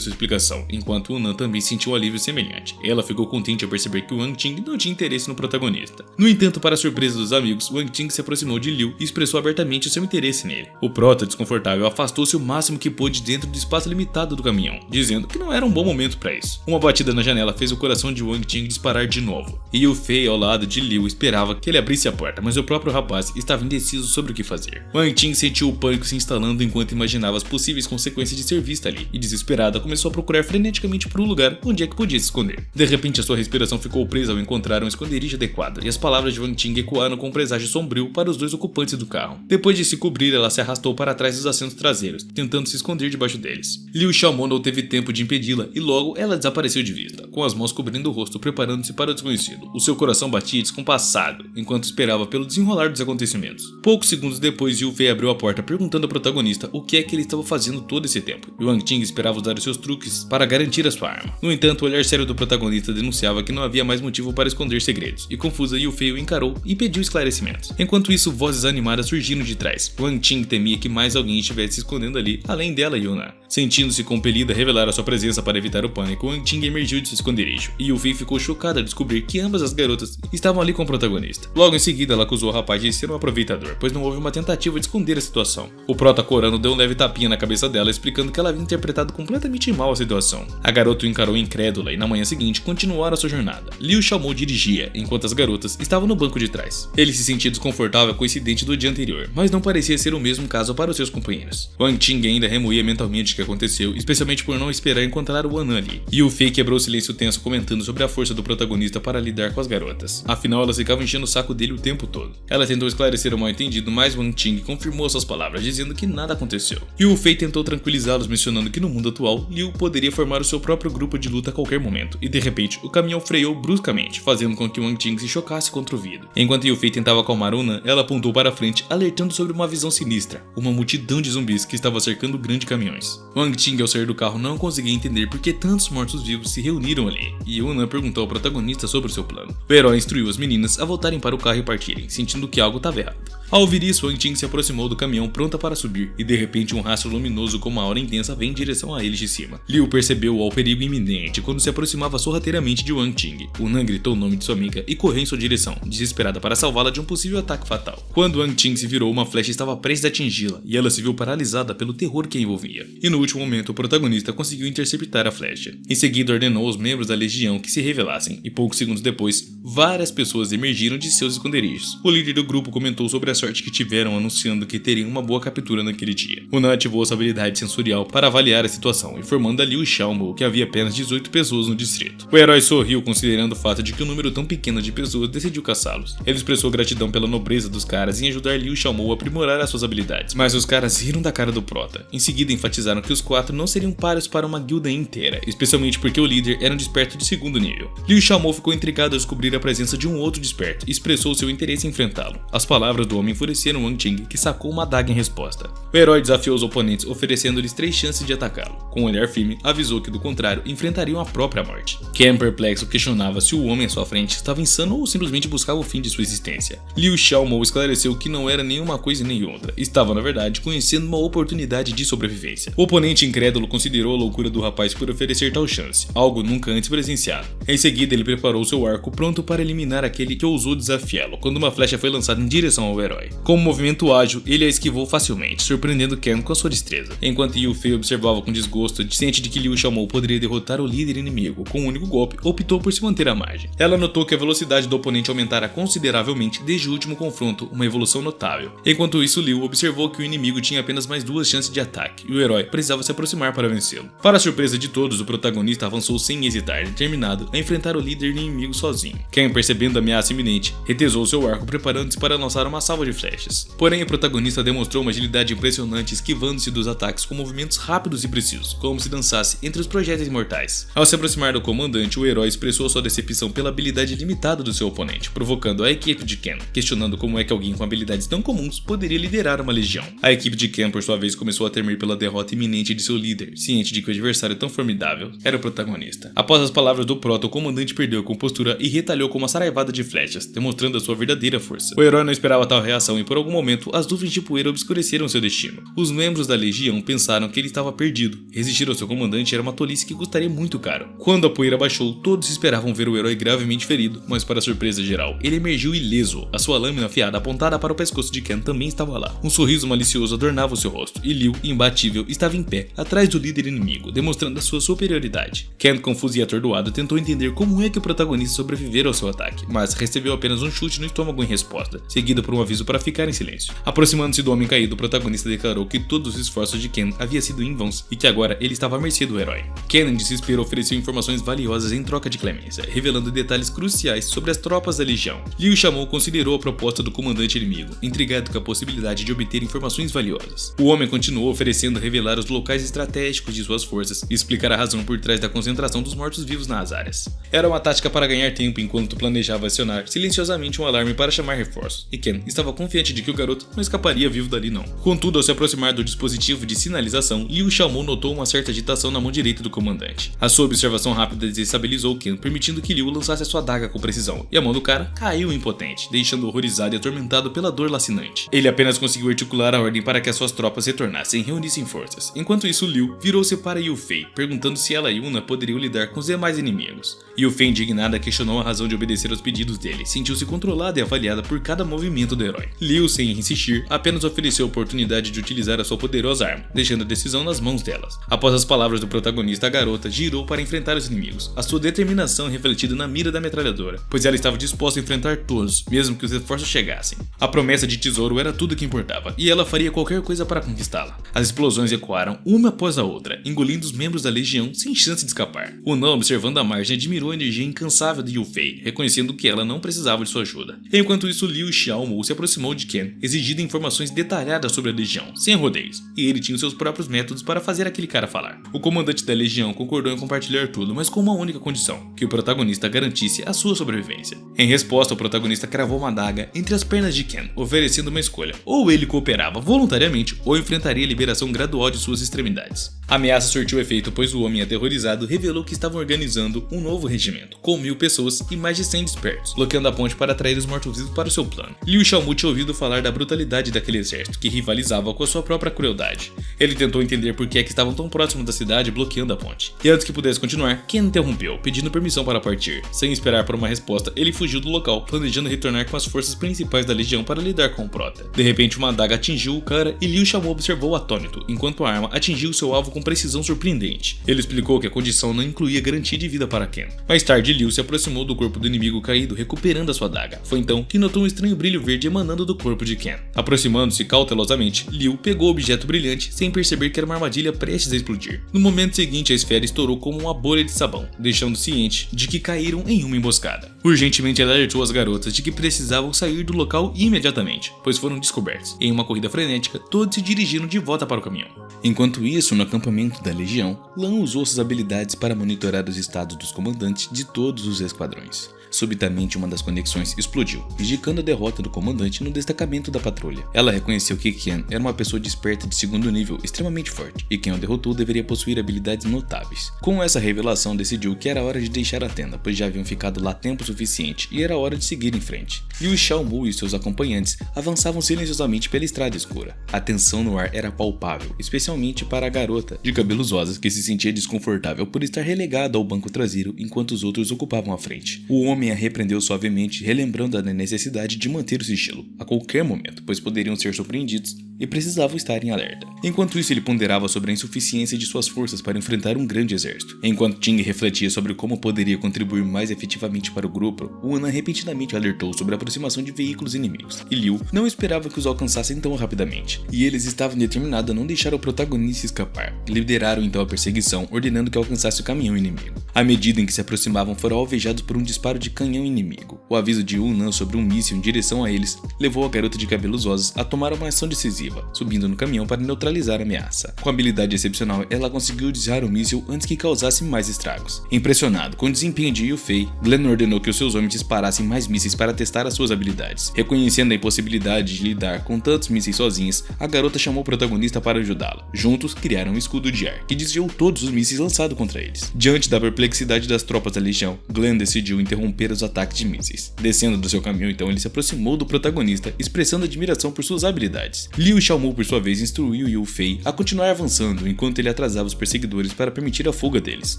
sua explicação, enquanto Wu Nan também sentiu um alívio semelhante. Ela ficou contente ao perceber que Wang Ting não tinha interesse no protagonista. No entanto, para a surpresa dos amigos, Wang Ting se aproximou de Liu e expressou abertamente o seu interesse nele. O prota, desconfortável, afastou-se o máximo que pôde dentro do espaço limitado do caminhão, dizendo que não era um bom momento para isso. Uma batida na janela fez o coração de Wang Ting disparar de novo, e Yu Fei ao lado de Liu esperava que ele abrisse a porta, mas o próprio rapaz estava indeciso sobre o que fazer. Wang Ting sentiu o pânico se instalando enquanto imaginava as possíveis consequências de ser vista ali, e desesperada começou a procurar freneticamente por um lugar onde é que podia se esconder. De repente, a sua respiração ficou presa ao encontrar um esconderijo adequado, e as palavras de Wang Ting ecoaram com um presságio sombrio para os dois ocupantes do carro. Depois de se cobrir, ela se arrastou para trás dos assentos traseiros, tentando se esconder debaixo deles. Liu Xiaomo não teve tempo de impedi-la e logo ela desapareceu de vista, com as mãos cobrindo o rosto, preparando-se para o desconhecido. O seu coração batia descompassado, enquanto esperava pelo desenrolar dos acontecimentos. Poucos segundos depois, Yu Fei abriu a porta perguntando ao protagonista o que é que ele estava fazendo todo esse tempo. Wang Ting esperava usar os seus truques para garantir a sua arma. No entanto, o olhar sério do protagonista denunciava que não havia mais motivo para esconder segredos, e confusa, Yu Fei o encarou e pediu esclarecimentos. Enquanto isso, vozes animadas surgiram de trás. Wang Ting temia que mais alguém estivesse se escondendo ali, além dela e Wu Nan. Sentindo-se compelida a revelar a sua presença para evitar o pânico, Wang Ting emergiu de seu esconderijo, e Yu Fei ficou chocada ao descobrir que ambas as garotas estavam ali com o protagonista. Logo em seguida, ela acusou o rapaz de ser um aproveitador, pois não houve uma tentativa de esconder a situação. O prota corano deu um leve tapinha na cabeça dela, explicando que ela havia interpretado completamente mal a situação. A garota o encarou incrédula e na manhã seguinte continuaram a sua jornada. Liu Xiaomo dirigia, enquanto as garotas estavam no banco de trás. Ele se sentia desconfortável com o incidente do dia anterior, mas não parecia ser o mesmo caso para os seus companheiros. Wang Ting ainda remoía mentalmente o que aconteceu, especialmente por não esperar encontrar o Wu Nan ali. Yu Fei quebrou o silêncio tenso comentando sobre a força do protagonista para lidar com as garotas. Afinal, elas ficavam enchendo o saco dele o tempo todo. Ela tentou esclarecer o mal-entendido, mas Wang Ting confirmou suas palavras, dizendo que nada aconteceu. Yu Fei tentou tranquilizá-los, mencionando que no mundo atual, Liu poderia formar o seu próprio grupo de luta a qualquer momento, e de repente, o caminhão freou bruscamente, fazendo com que Wang Ting se chocasse contra o vidro. Enquanto Yu Fei tentava acalmar Wu Nan, ela apontou para frente, alertando sobre uma visão sinistra, uma multidão de zumbis que estava cercando grandes caminhões. Wang Ting, ao sair do carro, não conseguia entender por que tantos mortos-vivos se reuniram ali, e Wu Nan perguntou ao protagonista sobre o seu plano. O herói instruiu as meninas a voltarem para o carro e partirem, sentindo que algo estava errado. Ao ouvir isso, Wang Ting se aproximou do caminhão pronta para subir, e de repente um rastro luminoso com uma aura intensa veio em direção a eles de cima. Liu percebeu o perigo iminente quando se aproximava sorrateiramente de Wang Ting. Wu Nan gritou o nome de sua amiga e correu em sua direção, desesperada para salvá-la de um possível ataque fatal. Quando Wang Ting se virou, uma flecha estava prestes a atingi-la, e ela se viu paralisada pelo terror que a envolvia. E no último momento, o protagonista conseguiu interceptar a flecha. Em seguida, ordenou aos membros da legião que se revelassem, e poucos segundos depois, várias pessoas emergiram de seus esconderijos. O líder do grupo comentou sobre a sorte que tiveram, anunciando que teriam uma boa captura naquele dia. Wu Nan ativou sua habilidade sensorial para avaliar a situação, informando a Liu Xiaomo que havia apenas 18 pessoas no distrito. O herói sorriu, considerando o fato de que um número tão pequeno de pessoas decidiu caçá-los. Ele expressou gratidão pela nobreza dos caras em ajudar Liu Xiaomo a aprimorar as suas habilidades, mas os caras riram da cara do prota. Em seguida, enfatizaram que os quatro não seriam páreos para uma guilda inteira, especialmente porque o líder era um desperto de segundo nível. Liu Xiaomo ficou intrigado ao descobrir a presença de um outro desperto e expressou seu interesse em enfrentá-lo. As palavras do homem enfureceram Wang Ting, que sacou uma adaga em resposta. O herói desafiou os oponentes, oferecendo-lhes 3 chances de atacá-lo. Com um olhar firme, avisou que do contrário, enfrentariam a própria morte. Ken, perplexo, questionava se o homem à sua frente estava insano ou simplesmente buscava o fim de sua existência. Liu Xiaomo esclareceu que não era nenhuma coisa nem outra. Estava, na verdade, conhecendo uma oportunidade de sobrevivência. O oponente incrédulo considerou a loucura do rapaz por oferecer tal chance, algo nunca antes presenciado. Em seguida, ele preparou seu arco pronto para eliminar aquele que ousou desafiá-lo, quando uma flecha foi lançada em direção ao herói. herói. Com um movimento ágil, ele a esquivou facilmente, surpreendendo Ken com a sua destreza. Enquanto Yu Fei observava com desgosto, ciente de que Liu Xiaomou poderia derrotar o líder inimigo com um único golpe, optou por se manter à margem. Ela notou que a velocidade do oponente aumentara consideravelmente desde o último confronto, uma evolução notável. Enquanto isso, Liu observou que o inimigo tinha apenas mais 2 chances de ataque, e o herói precisava se aproximar para vencê-lo. Para a surpresa de todos, o protagonista avançou sem hesitar, determinado a enfrentar o líder inimigo sozinho. Ken, percebendo a ameaça iminente, retesou seu arco preparando-se para lançar uma salva de flechas. Porém, o protagonista demonstrou uma agilidade impressionante, esquivando-se dos ataques com movimentos rápidos e precisos, como se dançasse entre os projéteis mortais. Ao se aproximar do comandante, o herói expressou sua decepção pela habilidade limitada do seu oponente, provocando a equipe de Ken, questionando como é que alguém com habilidades tão comuns poderia liderar uma legião. A equipe de Ken, por sua vez, começou a temer pela derrota iminente de seu líder, ciente de que o adversário tão formidável era o protagonista. Após as palavras do prota, o comandante perdeu a compostura e retalhou com uma saraivada de flechas, demonstrando a sua verdadeira força. O herói não esperava tal reação e por algum momento as nuvens de poeira obscureceram seu destino. Os membros da legião pensaram que ele estava perdido. Resistir ao seu comandante era uma tolice que custaria muito caro. Quando a poeira baixou, todos esperavam ver o herói gravemente ferido, mas para surpresa geral, ele emergiu ileso. A sua lâmina afiada apontada para o pescoço de Ken também estava lá. Um sorriso malicioso adornava o seu rosto, e Liu, imbatível, estava em pé, atrás do líder inimigo, demonstrando a sua superioridade. Ken, confuso e atordoado, tentou entender como é que o protagonista sobrevivera ao seu ataque, mas recebeu apenas um chute no estômago em resposta, seguido por um aviso para ficar em silêncio. Aproximando-se do homem caído, o protagonista declarou que todos os esforços de Ken haviam sido em vãos e que agora ele estava à mercê do herói. Ken, em desespero, ofereceu informações valiosas em troca de clemência, revelando detalhes cruciais sobre as tropas da legião. Liu Xiaomou considerou a proposta do comandante inimigo, intrigado com a possibilidade de obter informações valiosas. O homem continuou oferecendo revelar os locais estratégicos de suas forças e explicar a razão por trás da concentração dos mortos-vivos nas áreas. Era uma tática para ganhar tempo enquanto planejava acionar silenciosamente um alarme para chamar reforços, e Ken estava confiante de que o garoto não escaparia vivo dali não. Contudo, ao se aproximar do dispositivo de sinalização, Liu Xiaomou notou uma certa agitação na mão direita do comandante. A sua observação rápida desestabilizou Ken, permitindo que Liu lançasse a sua adaga com precisão, e a mão do cara caiu impotente, deixando-o horrorizado e atormentado pela dor lacinante. Ele apenas conseguiu articular a ordem para que as suas tropas retornassem e reunissem forças. Enquanto isso, Liu virou-se para Yu Fei, perguntando se ela e Yuna poderiam lidar com os demais inimigos. Yu Fei, indignada, questionou a razão de obedecer aos pedidos dele, sentiu-se controlada e avaliada por cada movimento do herói. Liu, sem insistir, apenas ofereceu a oportunidade de utilizar a sua poderosa arma, deixando a decisão nas mãos delas. Após as palavras do protagonista, a garota girou para enfrentar os inimigos, a sua determinação refletida na mira da metralhadora, pois ela estava disposta a enfrentar todos, mesmo que os reforços chegassem. A promessa de tesouro era tudo que importava, e ela faria qualquer coisa para conquistá-la. As explosões ecoaram uma após a outra, engolindo os membros da legião sem chance de escapar. O Não, observando a margem, admirou a energia incansável de Yu Fei, reconhecendo que ela não precisava de sua ajuda. Enquanto isso, Liu Xiaomou se aproximou de Ken, exigindo informações detalhadas sobre a legião, sem rodeios, e ele tinha seus próprios métodos para fazer aquele cara falar. O comandante da legião concordou em compartilhar tudo, mas com uma única condição, que o protagonista garantisse a sua sobrevivência. Em resposta, o protagonista cravou uma adaga entre as pernas de Ken, oferecendo uma escolha: ou ele cooperava voluntariamente, ou enfrentaria a liberação gradual de suas extremidades. A ameaça surtiu efeito, pois o homem aterrorizado revelou que estavam organizando um novo regimento, com 1000 pessoas e mais de 100 despertos, bloqueando a ponte para atrair os mortos-vivos para o seu plano. Liu Xiaomou tinha ouvido falar da brutalidade daquele exército, que rivalizava com a sua própria crueldade. Ele tentou entender por que é que estavam tão próximos da cidade, bloqueando a ponte. E antes que pudesse continuar, Ken interrompeu, pedindo permissão para partir. Sem esperar por uma resposta, ele fugiu do local, planejando retornar com as forças principais da legião para lidar com o prota. De repente, uma adaga atingiu o cara e Liu Xiaomou observou atônito, enquanto a arma atingiu seu alvo com precisão surpreendente. Ele explicou que a condição não incluía garantia de vida para Ken. Mais tarde, Liu se aproximou do corpo do inimigo caído, recuperando a sua adaga. Foi então que notou um estranho brilho verde emanando do corpo de Ken. Aproximando-se cautelosamente, Liu pegou o objeto brilhante sem perceber que era uma armadilha prestes a explodir. No momento seguinte, a esfera estourou como uma bolha de sabão, deixando ciente de que caíram em uma emboscada. Urgentemente, ela alertou as garotas de que precisavam sair do local imediatamente, pois foram descobertos. Em uma corrida frenética, todos se dirigiram de volta para o caminhão. Enquanto isso, no acampamento da legião, Lan usou suas habilidades para monitorar os estados dos comandantes de todos os esquadrões. Subitamente, uma das conexões explodiu, indicando a derrota do comandante no destacamento da patrulha. Ela reconheceu que Ken era uma pessoa desperta de segundo nível extremamente forte, e quem o derrotou deveria possuir habilidades notáveis. Com essa revelação, decidiu que era hora de deixar a tenda, pois já haviam ficado lá tempo suficiente e era hora de seguir em frente. Liu Xiaomou e seus acompanhantes avançavam silenciosamente pela estrada escura. A tensão no ar era palpável, especialmente para a garota de cabelos rosas que se se sentia desconfortável por estar relegado ao banco traseiro enquanto os outros ocupavam a frente. O homem a repreendeu suavemente, relembrando a necessidade de manter o sigilo a qualquer momento, pois poderiam ser surpreendidos e precisavam estar em alerta. Enquanto isso, ele ponderava sobre a insuficiência de suas forças para enfrentar um grande exército. Enquanto Ting refletia sobre como poderia contribuir mais efetivamente para o grupo, Wan repentinamente alertou sobre a aproximação de veículos inimigos, e Liu não esperava que os alcançassem tão rapidamente, e eles estavam determinados a não deixar o protagonista escapar. Lideraram então a perseguição, ordenando que alcançasse o caminhão inimigo. À medida em que se aproximavam, foram alvejados por um disparo de canhão inimigo. O aviso de Wan sobre um míssil em direção a eles levou a garota de cabelos rosas a tomar uma ação decisiva, subindo no caminhão para neutralizar a ameaça. Com habilidade excepcional, ela conseguiu desviar o míssil antes que causasse mais estragos. Impressionado com o desempenho de Yu Fei, Glenn ordenou que os seus homens disparassem mais mísseis para testar as suas habilidades. Reconhecendo a impossibilidade de lidar com tantos mísseis sozinhas, a garota chamou o protagonista para ajudá-la. Juntos, criaram um escudo de ar, que desviou todos os mísseis lançados contra eles. Diante da perplexidade das tropas da legião, Glenn decidiu interromper os ataques de mísseis. Descendo do seu caminhão, então, ele se aproximou do protagonista, expressando admiração por suas habilidades. Liu Xiaomu, por sua vez, instruiu Yu Fei a continuar avançando enquanto ele atrasava os perseguidores para permitir a fuga deles.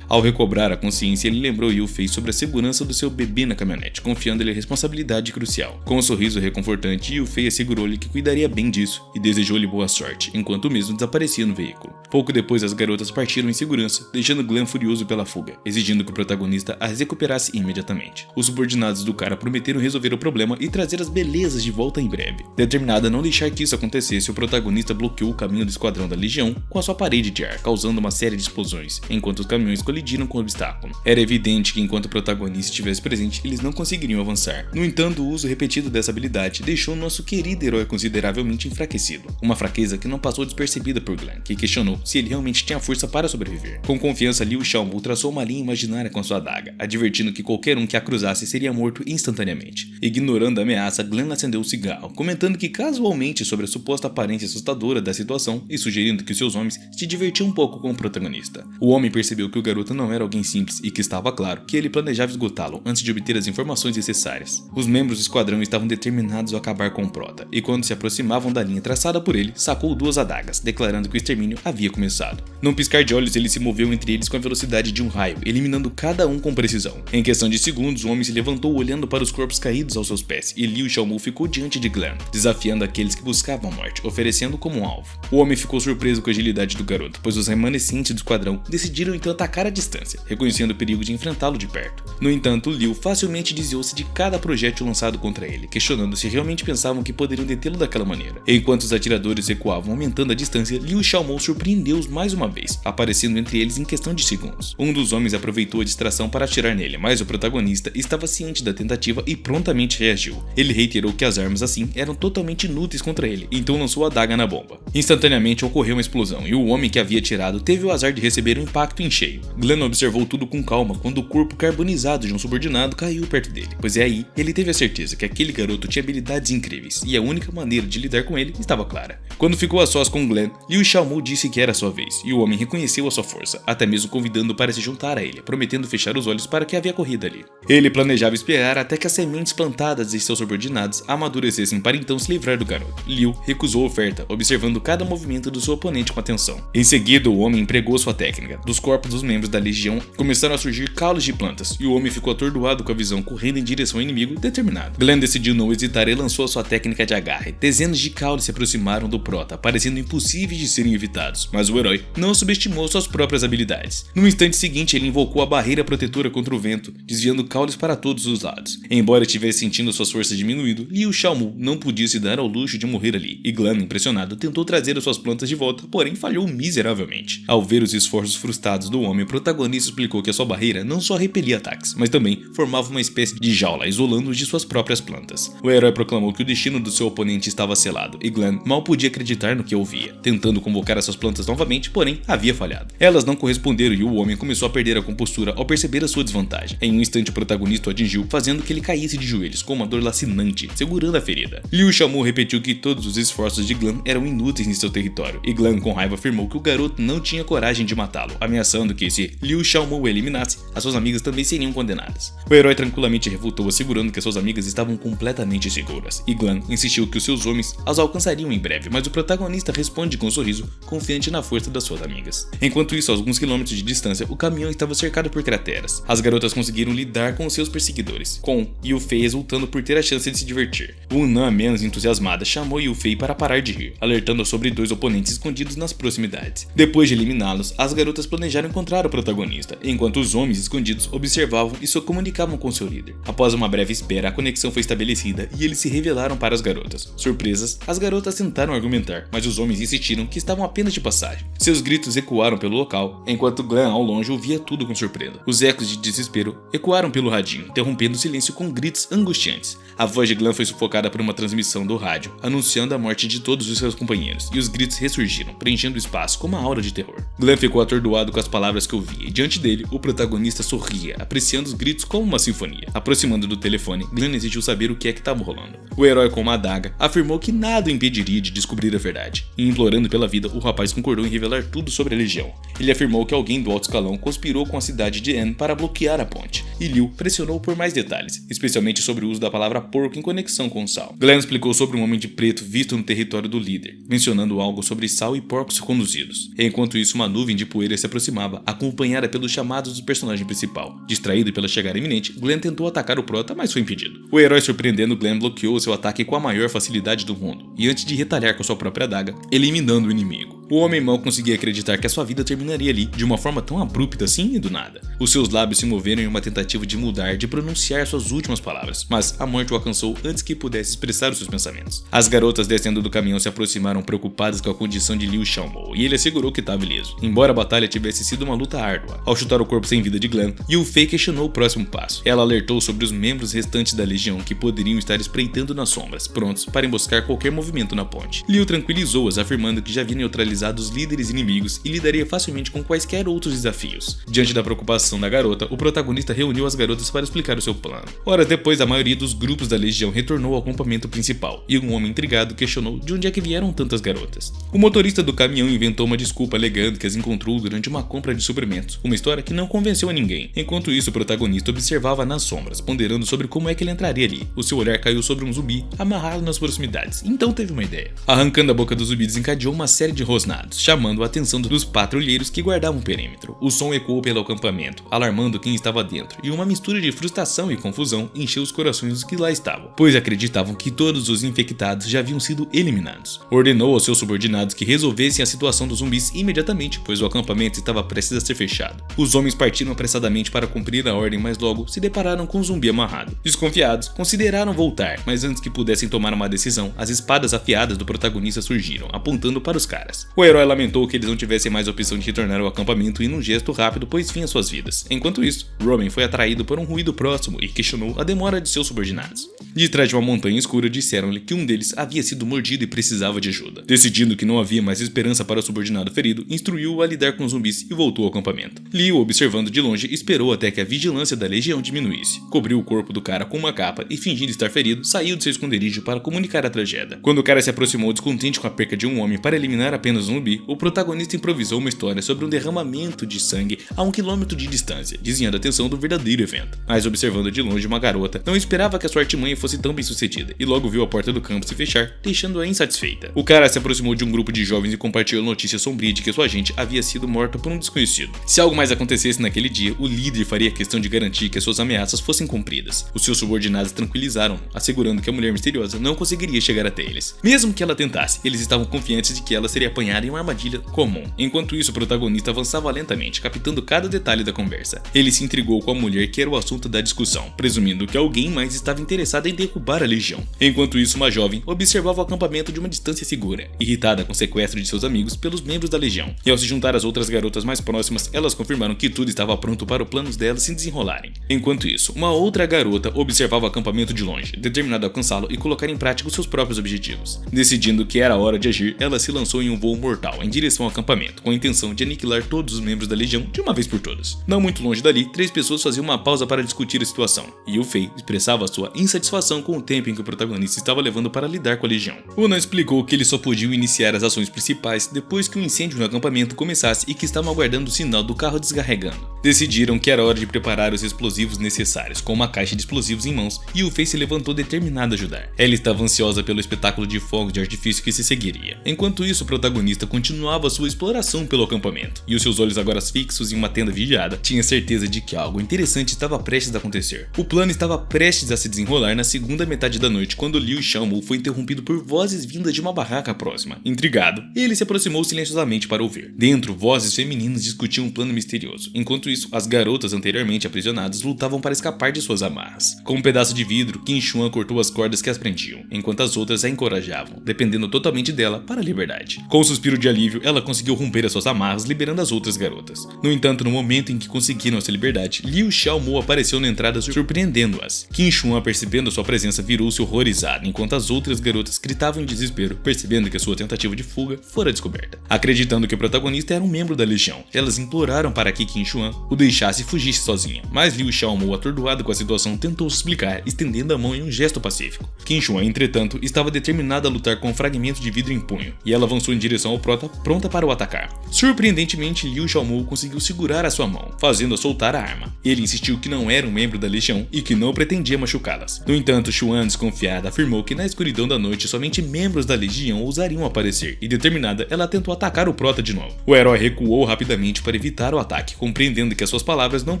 Ao recobrar a consciência, ele lembrou Yu Fei sobre a segurança do seu bebê na caminhonete, confiando-lhe a responsabilidade crucial. Com um sorriso reconfortante, Yu Fei assegurou-lhe que cuidaria bem disso e desejou-lhe boa sorte, enquanto o mesmo desaparecia no veículo. Pouco depois, as garotas partiram em segurança, deixando Glenn furioso pela fuga, exigindo que o protagonista as recuperasse imediatamente. Os subordinados do cara prometeram resolver o problema e trazer as belezas de volta em breve. Determinada a não deixar que isso acontecesse, o protagonista bloqueou o caminho do esquadrão da Legião com a sua parede de ar, causando uma série de explosões, enquanto os caminhões colidiram com o obstáculo. Era evidente que enquanto o protagonista estivesse presente, eles não conseguiriam avançar. No entanto, o uso repetido dessa habilidade deixou nosso querido herói consideravelmente enfraquecido, uma fraqueza que não passou despercebida por Glenn, que questionou se ele realmente tinha força para sobreviver. Com confiança, Liu Xiaomu traçou uma linha imaginária com sua adaga, advertindo que qualquer um que a cruzasse seria morto instantaneamente. Ignorando a ameaça, Glenn acendeu o cigarro, comentando que casualmente sobre a suposta aparência assustadora da situação e sugerindo que seus homens se divertiam um pouco com o protagonista. O homem percebeu que o garoto não era alguém simples e que estava claro que ele planejava esgotá-lo antes de obter as informações necessárias. Os membros do esquadrão estavam determinados a acabar com o prota, e quando se aproximavam da linha traçada por ele, sacou 2 adagas, declarando que o extermínio havia começado. Num piscar de olhos, ele se moveu entre eles com a velocidade de um raio, eliminando cada um com precisão. Em questão de segundos, o homem se levantou olhando para os corpos caídos aos seus pés, e Liu Xiaomu ficou diante de Glenn, desafiando aqueles que buscavam a morte, oferecendo como um alvo. O homem ficou surpreso com a agilidade do garoto, pois os remanescentes do esquadrão decidiram então atacar à distância, reconhecendo o perigo de enfrentá-lo de perto. No entanto, Liu facilmente desviou-se de cada projétil lançado contra ele, questionando se realmente pensavam que poderiam detê-lo daquela maneira. Enquanto os atiradores recuavam aumentando a distância, Liu Xiaomu surpreendeu-os mais uma vez, aparecendo entre eles em questão de segundos. Um dos homens aproveitou a distração para atirar nele, mas o protagonista estava ciente da tentativa e prontamente reagiu. Ele reiterou que as armas assim eram totalmente inúteis contra ele, então lançou a adaga na bomba. Instantaneamente ocorreu uma explosão e o homem que havia atirado teve o azar de receber um impacto em cheio. Glenn observou tudo com calma quando o corpo carbonizado de um subordinado caiu perto dele, pois é aí ele teve a certeza que aquele garoto tinha habilidades incríveis e a única maneira de lidar com ele estava clara. Quando ficou a sós com Glenn, Liu Xiaomu disse que era sua vez e o homem reconheceu a sua força, até mesmo convidando-o para se juntar a ele, prometendo fechar os olhos para que havia corrida ali. Ele planejava esperar até que as sementes plantadas de seus subordinados amadurecessem para então se livrar do garoto. Liu recusou a oferta, observando cada movimento do seu oponente com atenção. Em seguida, o homem empregou sua técnica. Dos corpos dos membros da legião começaram a surgir caules de plantas, e o homem ficou atordoado com a visão, correndo em direção ao inimigo determinado. Glenn decidiu não hesitar e lançou a sua técnica de agarre. Dezenas de caules se aproximaram do prota, parecendo impossíveis de serem evitados, mas o herói não subestimou suas próprias habilidades. No instante seguinte, ele invocou a barreira protetora contra o vento, desviando caules para todos os lados. Embora estivesse sentindo suas forças diminuindo, Liu Xiaomu não podia se dar ao luxo de morrer ali, e Glenn, impressionado, tentou trazer as suas plantas de volta, porém falhou miseravelmente. Ao ver os esforços frustrados do homem, o protagonista explicou que a sua barreira não só repelia ataques, mas também formava uma espécie de jaula, isolando-os de suas próprias plantas. O herói proclamou que o destino do seu oponente estava selado, e Glenn mal podia acreditar no que ouvia, tentando convocar as suas plantas novamente, porém havia falhado. Elas não corresponderam e o homem começou a perder a compostura ao perceber a sua desvantagem. Em um instante, o protagonista o atingiu, fazendo que ele caísse de joelhos, com uma dor lacinante, segurando a ferida. Liu Xiaomu repetiu que todos os esforços de Glenn eram inúteis em seu território, e Glenn com raiva afirmou que o garoto não tinha coragem de matá-lo, ameaçando que se Liu Xiaomu o eliminasse, as suas amigas também seriam condenadas. O herói tranquilamente refutou, assegurando que suas amigas estavam completamente seguras, e Glenn insistiu que os seus homens as alcançariam em breve, mas o protagonista responde com um sorriso, confiante na força das suas amigas. amigas. Enquanto isso, a alguns quilômetros de distância, o caminhão estava cercado por crateras. As garotas conseguiram lidar com seus perseguidores, com Yufei exultando por ter a chance de se divertir. Unan, menos entusiasmada, chamou Yufei para parar de rir, alertando sobre 2 oponentes escondidos nas proximidades. Depois de eliminá-los, as garotas planejaram encontrar o protagonista, enquanto os homens escondidos observavam e só comunicavam com seu líder. Após uma breve espera, a conexão foi estabelecida e eles se revelaram para as garotas. Surpresas, as garotas tentaram argumentar, mas os homens insistiram que estavam apenas de passagem. Seus gritos ecoaram pelo local, enquanto Glenn ao longe ouvia tudo com surpresa. Os ecos de desespero ecoaram pelo radinho, interrompendo o silêncio com gritos angustiantes. A voz de Glenn foi sufocada por uma transmissão do rádio, anunciando a morte de todos os seus companheiros, e os gritos ressurgiram, preenchendo o espaço com uma aura de terror. Glenn ficou atordoado com as palavras que ouvia, e diante dele, o protagonista sorria, apreciando os gritos como uma sinfonia. Aproximando do telefone, Glenn exigiu saber o que é que estava rolando. O herói com uma adaga afirmou que nada o impediria de descobrir a verdade, e implorando pela vida, o rapaz concordou em revelar tudo sobre a Legião. Ele afirmou que alguém do alto escalão conspirou com a cidade de Anne para bloquear a ponte, e Liu pressionou por mais detalhes, especialmente sobre o uso da palavra porco em conexão com sal. Glenn explicou sobre um homem de preto visto no território do líder, mencionando algo sobre sal e porcos conduzidos. Enquanto isso, uma nuvem de poeira se aproximava, acompanhada pelos chamados do personagem principal. Distraído pela chegada iminente, Glenn tentou atacar o prota, mas foi impedido. O herói, surpreendendo Glenn, bloqueou seu ataque com a maior facilidade do mundo, e antes de retalhar com sua própria adaga, eliminando o inimigo. O homem mal conseguia acreditar que a sua vida terminaria ali, de uma forma tão abrupta assim e do nada. Os seus lábios se moveram em uma tentativa de mudar, de pronunciar suas últimas palavras, mas a morte o alcançou antes que pudesse expressar os seus pensamentos. As garotas descendo do caminhão se aproximaram preocupadas com a condição de Liu Xiaomo, e ele assegurou que estava ileso, embora a batalha tivesse sido uma luta árdua. Ao chutar o corpo sem vida de Glenn, Yufei questionou o próximo passo. Ela alertou sobre os membros restantes da Legião que poderiam estar espreitando nas sombras, prontos para emboscar qualquer movimento na ponte. Liu tranquilizou-as, afirmando que já havia neutralizado os líderes inimigos e lidaria facilmente com quaisquer outros desafios. Diante da preocupação da garota, o protagonista reuniu as garotas para explicar o seu plano. Horas depois, a maioria dos grupos da Legião retornou ao acampamento principal, e um homem intrigado questionou de onde é que vieram tantas garotas. O motorista do caminhão inventou uma desculpa alegando que as encontrou durante uma compra de suprimentos, uma história que não convenceu a ninguém. Enquanto isso, o protagonista observava nas sombras, ponderando sobre como é que ele entraria ali. O seu olhar caiu sobre um zumbi amarrado nas proximidades, então teve uma ideia. Arrancando a boca do zumbi, desencadeou uma série de rosnados, chamando a atenção dos patrulheiros que guardavam o perímetro. O som ecoou pelo acampamento, alarmando quem estava dentro, e uma mistura de frustração e confusão encheu os corações dos que lá estavam, pois acreditavam que todos os infectados já haviam sido eliminados. Ordenou aos seus subordinados que resolvessem a situação dos zumbis imediatamente, pois o acampamento estava prestes a ser fechado. Os homens partiram apressadamente para cumprir a ordem, mas logo se depararam com um zumbi amarrado. Desconfiados, consideraram voltar, mas antes que pudessem tomar uma decisão, as espadas afiadas do protagonista surgiram, apontando para os caras. O herói lamentou que eles não tivessem mais opção de retornar ao acampamento e num gesto rápido pôs fim às suas vidas. Enquanto isso, Robin foi atraído por um ruído próximo e questionou a demora de seus subordinados. De trás de uma montanha escura, disseram-lhe que um deles havia sido mordido e precisava de ajuda. Decidindo que não havia mais esperança para o subordinado ferido, instruiu-o a lidar com os zumbis e voltou ao acampamento. Liu, observando de longe, esperou até que a vigilância da legião diminuísse. Cobriu o corpo do cara com uma capa e, fingindo estar ferido, saiu de seu esconderijo para comunicar a tragédia. Quando o cara se aproximou descontente com a perca de um homem para eliminar apenas um zumbi, o protagonista improvisou uma história sobre um derramamento de sangue a 1 quilômetro de distância, desviando a atenção do verdadeiro evento. Mas observando de longe uma garota, não esperava que a sua artimanha fosse tão bem sucedida, e logo viu a porta do campo se fechar, deixando-a insatisfeita. O cara se aproximou de um grupo de jovens e compartilhou a notícia sombria de que sua agente havia sido morta por um desconhecido. Se algo mais acontecesse naquele dia, o líder faria questão de garantir que as suas ameaças fossem cumpridas. Os seus subordinados tranquilizaram-no, assegurando que a mulher misteriosa não conseguiria chegar até eles. Mesmo que ela tentasse, eles estavam confiantes de que ela seria apanhada em uma armadilha comum. Enquanto isso, o protagonista avançava lentamente, captando cada detalhe da conversa. Ele se intrigou com a mulher que era o assunto da discussão, presumindo que alguém mais estava interessado em derrubar a legião. Enquanto isso, uma jovem observava o acampamento de uma distância segura, irritada com o sequestro de seus amigos pelos membros da legião. E ao se juntar às outras garotas mais próximas, elas confirmaram que tudo estava pronto para os planos delas se desenrolarem. Enquanto isso, uma outra garota observava o acampamento de longe, determinada a alcançá-lo e colocar em prática os seus próprios objetivos. Decidindo que era hora de agir, ela se lançou em um voo mortal em direção ao acampamento, com a intenção de aniquilar todos os membros da legião de uma vez por todas. Não muito longe dali, 3 pessoas faziam uma pausa para discutir a situação, e Yufei expressava sua insatisfação com o tempo em que o protagonista estava levando para lidar com a legião. Unan explicou que eles só podiam iniciar as ações principais depois que o incêndio no acampamento começasse e que estavam aguardando o sinal do carro descarregando. Decidiram que era hora de preparar os explosivos necessários, com uma caixa de explosivos em mãos, e Yufei se levantou determinada a ajudar. Ela estava ansiosa pelo espetáculo de fogos de artifício que se seguiria. Enquanto isso, o protagonista protagonista continuava sua exploração pelo acampamento, e os seus olhos agora fixos em uma tenda vigiada, tinha certeza de que algo interessante estava prestes a acontecer. O plano estava prestes a se desenrolar na segunda metade da noite quando Liu Xiaomu foi interrompido por vozes vindas de uma barraca próxima. Intrigado, ele se aproximou silenciosamente para ouvir. Dentro, vozes femininas discutiam um plano misterioso. Enquanto isso, as garotas anteriormente aprisionadas lutavam para escapar de suas amarras. Com um pedaço de vidro, Qin Xuan cortou as cordas que as prendiam, enquanto as outras a encorajavam, dependendo totalmente dela para a liberdade. Com um suspiro de alívio, ela conseguiu romper as suas amarras, liberando as outras garotas. No entanto, no momento em que conseguiram essa liberdade, Liu Xiaomu apareceu na entrada surpreendendo-as. Qin Xuan, percebendo sua presença, virou-se horrorizado, enquanto as outras garotas gritavam em desespero, percebendo que sua tentativa de fuga fora descoberta. Acreditando que o protagonista era um membro da legião, elas imploraram para que Qin Xuan o deixasse e fugisse sozinha, mas Liu Xiaomu, atordoado com a situação, tentou se explicar, estendendo a mão em um gesto pacífico. Qin Xuan, entretanto, estava determinada a lutar com um fragmento de vidro em punho, e ela avançou em direção ao prota, pronta para o atacar. Surpreendentemente, Liu Xiaomu conseguiu segurar a sua mão, fazendo-a soltar a arma. Ele insistiu que não era um membro da legião e que não pretendia machucá-las. No entanto, Xuan, desconfiada, afirmou que na escuridão da noite somente membros da legião ousariam aparecer, e determinada, ela tentou atacar o prota de novo. O herói recuou rapidamente para evitar o ataque, compreendendo que as suas palavras não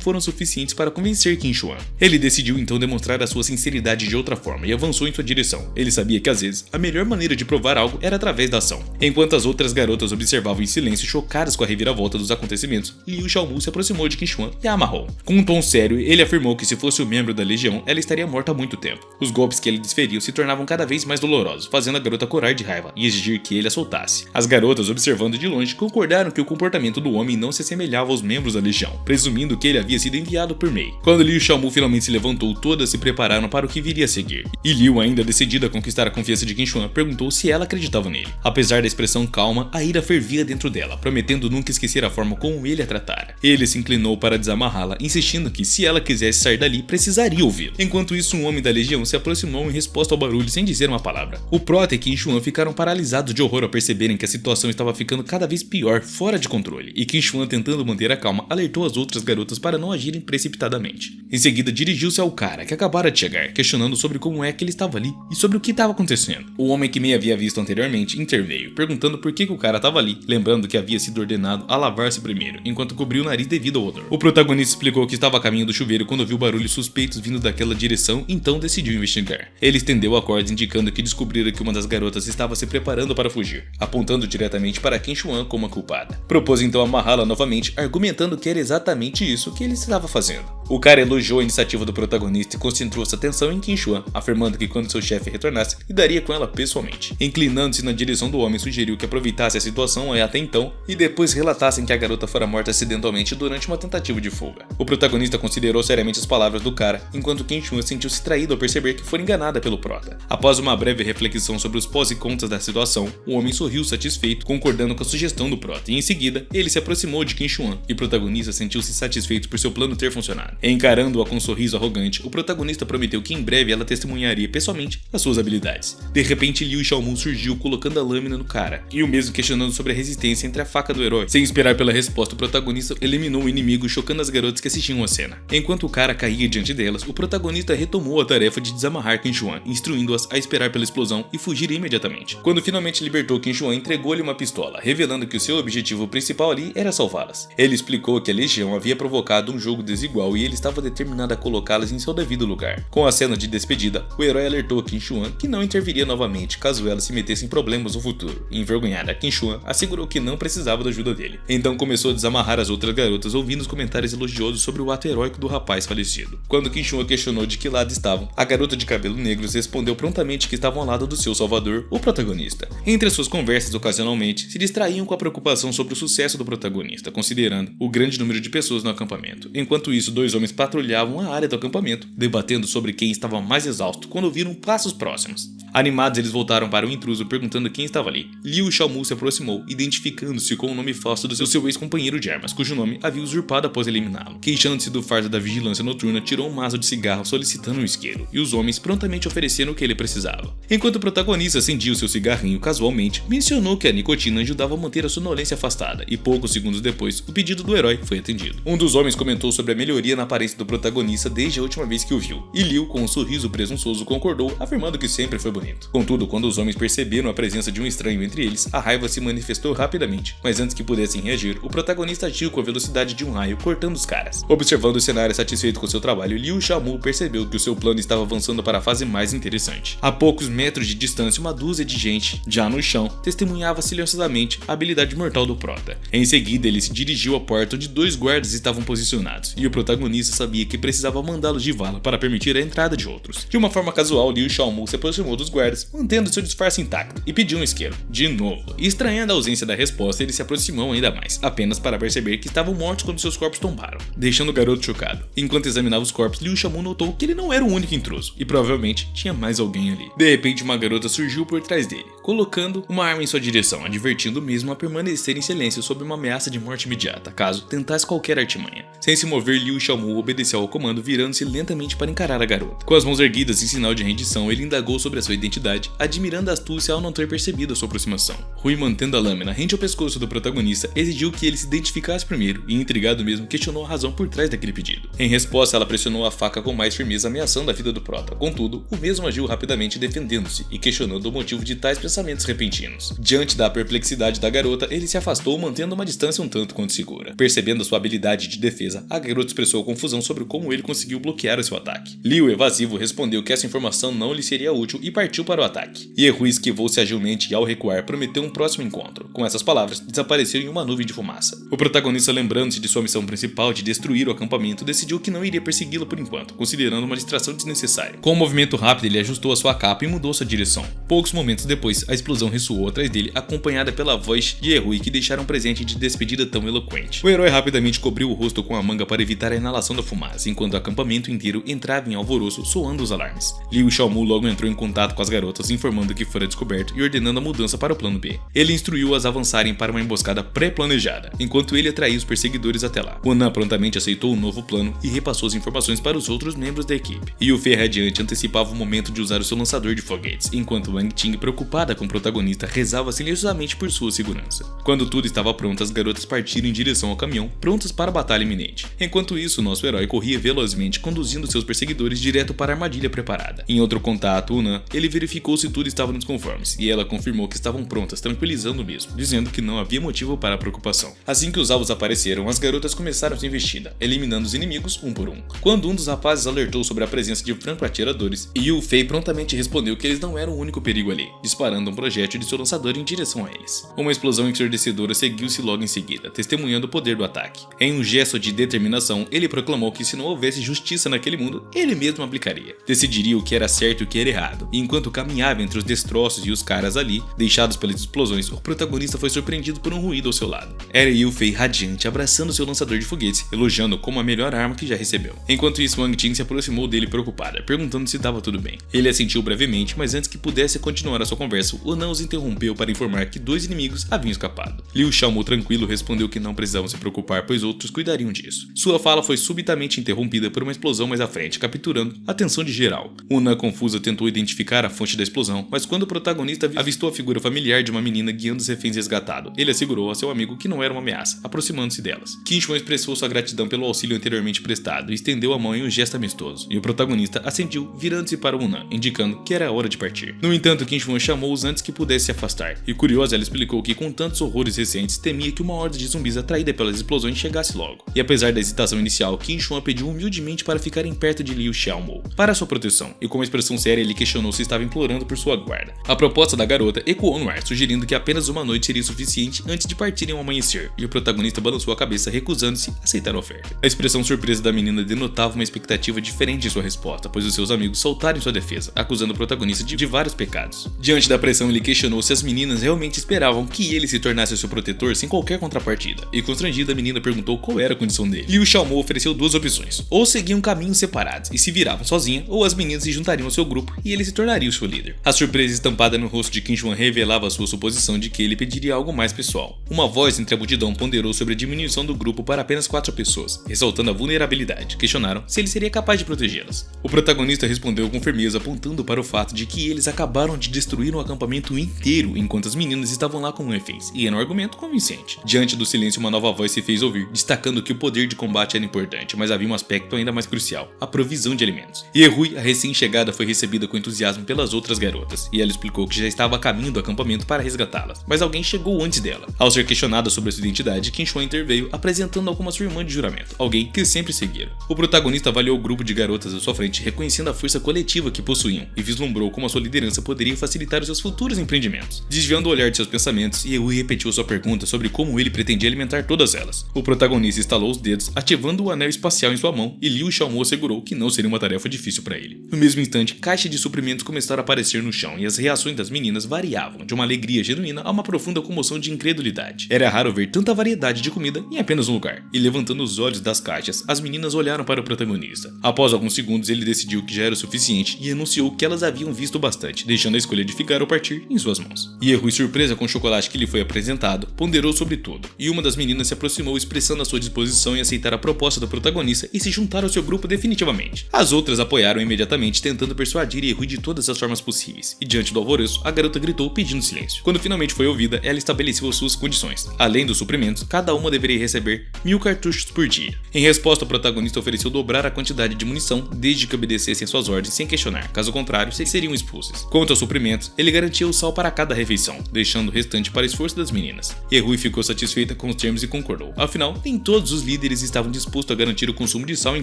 foram suficientes para convencer Qin Xuan. Ele decidiu então demonstrar a sua sinceridade de outra forma e avançou em sua direção. Ele sabia que às vezes a melhor maneira de provar algo era através da ação. Enquanto as outras garotas observavam em silêncio, chocadas com a reviravolta dos acontecimentos, Liu Xiaomu se aproximou de Qin Xuan e a amarrou. Com um tom sério, ele afirmou que se fosse um membro da legião, ela estaria morta há muito tempo. Os golpes que ele desferiu se tornavam cada vez mais dolorosos, fazendo a garota corar de raiva e exigir que ele a soltasse. As garotas, observando de longe, concordaram que o comportamento do homem não se assemelhava aos membros da legião, presumindo que ele havia sido enviado por Mei. Quando Liu Xiaomu finalmente se levantou, todas se prepararam para o que viria a seguir. E Liu, ainda decidida a conquistar a confiança de Qin Xuan, perguntou se ela acreditava nele. Apesar da expressão calma, a ira fervia dentro dela, prometendo nunca esquecer a forma como ele a tratara. Ele se inclinou para desamarrá-la, insistindo que se ela quisesse sair dali, precisaria ouvi-lo. Enquanto isso, um homem da legião se aproximou em resposta ao barulho sem dizer uma palavra. O prota e Qin Xuan ficaram paralisados de horror ao perceberem que a situação estava ficando cada vez pior, fora de controle, e Qin Xuan, tentando manter a calma, alertou as outras garotas para não agirem precipitadamente. Em seguida, dirigiu-se ao cara que acabara de chegar, questionando sobre como é que ele estava ali e sobre o que estava acontecendo. O homem que Mei havia visto anteriormente interveio, perguntando por que o cara estava ali, lembrando que havia sido ordenado a lavar-se primeiro, enquanto cobriu o nariz devido ao odor. O protagonista explicou que estava a caminho do chuveiro quando viu barulhos suspeitos vindo daquela direção, então decidiu investigar. Ele estendeu a corda, indicando que descobrira que uma das garotas estava se preparando para fugir, apontando diretamente para Qin Xuan como a culpada. Propôs então amarrá-la novamente, argumentando que era exatamente isso que ele estava fazendo. O cara elogiou a iniciativa do protagonista e concentrou sua atenção em Qin Xuan, afirmando que quando seu chefe retornasse, lidaria com ela pessoalmente. Inclinando-se na direção do homem, sugeriu que aproveitasse a situação até então e depois relatassem que a garota fora morta acidentalmente durante uma tentativa de fuga. O protagonista considerou seriamente as palavras do cara, enquanto Qin Xuan sentiu-se traído ao perceber que foi enganada pelo prota. Após uma breve reflexão sobre os pós e contras da situação, o homem sorriu satisfeito, concordando com a sugestão do prota, e em seguida, ele se aproximou de Qin Xuan, e o protagonista sentiu-se satisfeito por seu plano ter funcionado. Encarando-a com um sorriso arrogante, o protagonista prometeu que em breve ela testemunharia pessoalmente as suas habilidades. De repente, Liu Xiaomu surgiu colocando a lâmina no cara, e o mesmo questionando sobre a resistência entre a faca do herói. Sem esperar pela resposta, o protagonista eliminou o inimigo, chocando as garotas que assistiam a cena. Enquanto o cara caía diante delas, o protagonista retomou a tarefa de desamarrar Qin Xuan, instruindo-as a esperar pela explosão e fugir imediatamente. Quando finalmente libertou Qin Xuan, entregou-lhe uma pistola, revelando que o seu objetivo principal ali era salvá-las. Ele explicou que a legião havia provocado um jogo desigual e ele estava determinado a colocá-las em seu devido lugar. Com a cena de despedida, o herói alertou Qin Xuan que não interviria novamente caso ela se metesse em problemas no futuro. Envergonhada, Qin Xuan assegurou que não precisava da ajuda dele. Então começou a desamarrar as outras garotas, ouvindo os comentários elogiosos sobre o ato heróico do rapaz falecido. Quando Qin Xuan questionou de que lado estavam, a garota de cabelo negros respondeu prontamente que estavam ao lado do seu salvador, o protagonista. Entre as suas conversas, ocasionalmente, se distraíam com a preocupação sobre o sucesso do protagonista, considerando o grande número de pessoas no acampamento. Enquanto isso, dois homens patrulhavam a área do acampamento, debatendo sobre quem estava mais exausto quando ouviram passos próximos. Animados, eles voltaram para o intruso perguntando quem estava ali. Liu Xiaomu se aproximou, identificando-se com o nome falso do seu ex-companheiro de armas, cujo nome havia usurpado após eliminá-lo. Queixando-se do fardo da vigilância noturna, tirou um maço de cigarro solicitando um isqueiro, e os homens prontamente ofereceram o que ele precisava. Enquanto o protagonista acendia o seu cigarrinho casualmente, mencionou que a nicotina ajudava a manter a sonolência afastada, e poucos segundos depois, o pedido do herói foi atendido. Um dos homens comentou sobre a melhoria na aparência do protagonista desde a última vez que o viu, e Liu, com um sorriso presunçoso, concordou, afirmando que sempre foi bonito. Contudo, quando os homens perceberam a presença de um estranho entre eles, a raiva se manifestou rapidamente, mas antes que pudessem reagir, o protagonista agiu com a velocidade de um raio, cortando os caras. Observando o cenário satisfeito com seu trabalho, Liu Xiaomu percebeu que o seu plano estava avançando para a fase mais interessante. A poucos metros de distância, uma dúzia de gente, já no chão, testemunhava silenciosamente a habilidade mortal do prota. Em seguida, ele se dirigiu à porta onde 2 guardas estavam posicionados, e o protagonista sabia que precisava mandá-los de vala para permitir a entrada de outros. De uma forma casual, Liu Xiaomu se aproximou dos guardas, mantendo seu disfarce intacto, e pediu um isqueiro. De novo. E estranhando a ausência da resposta, ele se aproximou ainda mais, apenas para perceber que estavam mortos quando seus corpos tombaram, deixando o garoto chocado. Enquanto examinava os corpos, Liu Xiaomu notou que ele não era o único intruso, e provavelmente tinha mais alguém ali. De repente, uma garota surgiu por trás dele, colocando uma arma em sua direção, advertindo o mesmo a permanecer em silêncio sob uma ameaça de morte imediata, caso tentasse qualquer artimanha. Sem se mover, Liu Xiaomu obedeceu ao comando, virando-se lentamente para encarar a garota. Com as mãos erguidas em sinal de rendição, ele indagou sobre a sua identidade, admirando a astúcia ao não ter percebido a sua aproximação. Rui, mantendo a lâmina rente ao pescoço do protagonista, exigiu que ele se identificasse primeiro e, intrigado mesmo, questionou a razão por trás daquele pedido. Em resposta, ela pressionou a faca com mais firmeza, ameaçando a vida do prota. Contudo, o mesmo agiu rapidamente, defendendo-se e questionando o motivo de tais pensamentos repentinos. Diante da perplexidade da garota, ele se afastou, mantendo uma distância um tanto quanto segura. Percebendo sua habilidade de defesa, a garota expressou confusão sobre como ele conseguiu bloquear o seu ataque. Liu, evasivo, respondeu que essa informação não lhe seria útil e partiu para o ataque. Rui esquivou-se agilmente e, ao recuar, prometeu um próximo encontro. Com essas palavras, desapareceu em uma nuvem de fumaça. O protagonista, lembrando-se de sua missão principal de destruir o acampamento, decidiu que não iria persegui-lo por enquanto, considerando uma distração desnecessária. Com um movimento rápido, ele ajustou a sua capa e mudou sua direção. Poucos momentos depois, a explosão ressoou atrás dele, acompanhada pela voz de Rui, que deixara um presente de despedida tão eloquente. O herói rapidamente cobriu o rosto com a manga para evitar a inalação da fumaça, enquanto o acampamento inteiro entrava em alvoroço, soando os alarmes. Liu Xiaomu logo entrou em contato com as garotas, informando que fora descoberto e ordenando a mudança para o plano B. Ele instruiu-as a avançarem para uma emboscada pré-planejada, enquanto ele atraía os perseguidores até lá. Hunan prontamente aceitou o novo plano e repassou as informações para os outros membros da equipe. Yu Fei radiante antecipava o momento de usar o seu lançador de foguetes, enquanto Wang Ting, preocupada com o protagonista, rezava silenciosamente por sua segurança. Quando tudo estava pronto, as garotas partiram em direção ao caminhão, prontas para a batalha iminente. Enquanto isso, nosso herói corria velozmente, conduzindo seus perseguidores direto para a armadilha preparada. Em outro contato, Hunan, ele verificou se tudo estava nos conformes, e ela confirmou que estavam prontas, tranquilizando o mesmo, dizendo que não havia motivo para a preocupação. Assim que os alvos apareceram, as garotas começaram sua investida, eliminando os inimigos um por um. Quando um dos rapazes alertou sobre a presença de franco-atiradores, Yu Fei prontamente respondeu que eles não eram o único perigo ali, disparando um projétil de seu lançador em direção a eles. Uma explosão ensurdecedora seguiu-se logo em seguida, testemunhando o poder do ataque. Em um gesto de determinação, ele proclamou que se não houvesse justiça naquele mundo, ele mesmo aplicaria. Decidiria o que era certo e o que era errado, e enquanto caminhava entre os destroços e os caras ali, deixados pelas explosões, o protagonista foi surpreendido por um ruído ao seu lado. Era Yu Fei radiante, abraçando seu lançador de foguetes, elogiando como a melhor arma que já recebeu. Enquanto isso, Wang Ting se aproximou dele preocupada, perguntando se estava tudo bem. Ele assentiu brevemente, mas antes que pudesse continuar a sua conversa, Hunan os interrompeu para informar que 2 inimigos haviam escapado. Liu Xiaomu, tranquilo, respondeu que não precisavam se preocupar, pois outros cuidariam disso. Sua fala foi subitamente interrompida por uma explosão mais à frente, capturando a atenção de geral. Hunan, confusa, tentou identificar a fonte da explosão, mas quando o protagonista avistou a figura familiar de uma menina guiando os reféns resgatados, ele assegurou a seu amigo que não era uma ameaça, aproximando-se delas. Qin Shuan expressou sua gratidão pelo auxílio anteriormente prestado e estendeu a mão em um gesto amistoso, e o protagonista assentiu, virando-se para Hunan, indicando que era hora de partir. No entanto, Qin Shuan chamou-os antes que pudesse se afastar, e curiosa, ela explicou que com tantos horrores recentes, temia que uma horda de zumbis atraída pelas explosões chegasse logo. E apesar da hesitação inicial, Qin Shuan pediu humildemente para ficarem perto de Liu Xiaomu, para sua proteção, e com uma expressão séria ele questionou se estava implorando por sua guarda. A proposta da garota ecoou no ar, sugerindo que apenas uma noite seria suficiente antes de partirem ao amanhecer, e o protagonista balançou a cabeça, recusando-se a aceitar a oferta. A expressão surpresa da menina denotava uma expectativa diferente em sua resposta, pois os seus amigos soltaram em sua defesa, acusando o protagonista de vários pecados. Diante da pressão, ele questionou se as meninas realmente esperavam que ele se tornasse seu protetor sem qualquer contrapartida, e constrangida, a menina perguntou qual era a condição dele. Liu Xiaomu ofereceu 2 opções: ou seguiam caminhos separados e se viravam sozinha, ou as meninas se juntariam ao seu grupo e ele se tornaria o seu líder. A surpresa estampada no rosto de Qin Shuan revelava sua suposição de que ele pediria algo mais pessoal. Uma voz entre a multidão ponderou sobre a diminuição do grupo para apenas 4 pessoas, ressaltando a vulnerabilidade. Questionaram se ele seria capaz de protegê-las. O protagonista respondeu com firmeza, apontando para o fato de que eles acabaram de destruir um acampamento inteiro enquanto as meninas estavam lá como reféns, e era um argumento convincente. Diante do silêncio, uma nova voz se fez ouvir, destacando que o poder de combate era importante, mas havia um aspecto ainda mais crucial: a provisão de alimentos. Rui, a recém-chegada, foi recebida com entusiasmo pelas outras garotas, e ela explicou que já estava a caminho do acampamento para resgatar resgatá-las, mas alguém chegou antes dela. Ao ser questionada sobre sua identidade, Qin Shuan interveio, apresentando como sua irmã de juramento, alguém que sempre seguiram. O protagonista avaliou o grupo de garotas à sua frente, reconhecendo a força coletiva que possuíam, e vislumbrou como a sua liderança poderia facilitar os seus futuros empreendimentos. Desviando o olhar de seus pensamentos, Yehui repetiu sua pergunta sobre como ele pretendia alimentar todas elas. O protagonista estalou os dedos, ativando o anel espacial em sua mão, e Liu Xiaomu assegurou que não seria uma tarefa difícil para ele. No mesmo instante, caixas de suprimentos começaram a aparecer no chão, e as reações das meninas variavam, de uma alegria genuína a uma profunda comoção de incredulidade. Era raro ver tanta variedade de comida em apenas um lugar, e levantando os olhos das caixas, as meninas olharam para o protagonista. Após alguns segundos, ele decidiu que já era o suficiente e anunciou que elas haviam visto bastante, deixando a escolha de ficar ou partir em suas mãos. Yehui, surpresa com o chocolate que lhe foi apresentado, ponderou sobre tudo, e uma das meninas se aproximou expressando a sua disposição em aceitar a proposta do protagonista e se juntar ao seu grupo definitivamente. As outras apoiaram imediatamente, tentando persuadir Yehui de todas as formas possíveis, e diante do alvoroço, a garota gritou pedindo silêncio. Quando finalmente foi ouvida, ela estabeleceu suas condições. Além dos suprimentos, cada uma deveria receber 1000 cartuchos por dia. Em resposta, o protagonista ofereceu dobrar a quantidade de munição desde que obedecessem suas ordens sem questionar, caso contrário, seriam expulsas. Quanto aos suprimentos, ele garantia o sal para cada refeição, deixando o restante para esforço das meninas. Yehui ficou satisfeita com os termos e concordou. Afinal, nem todos os líderes estavam dispostos a garantir o consumo de sal em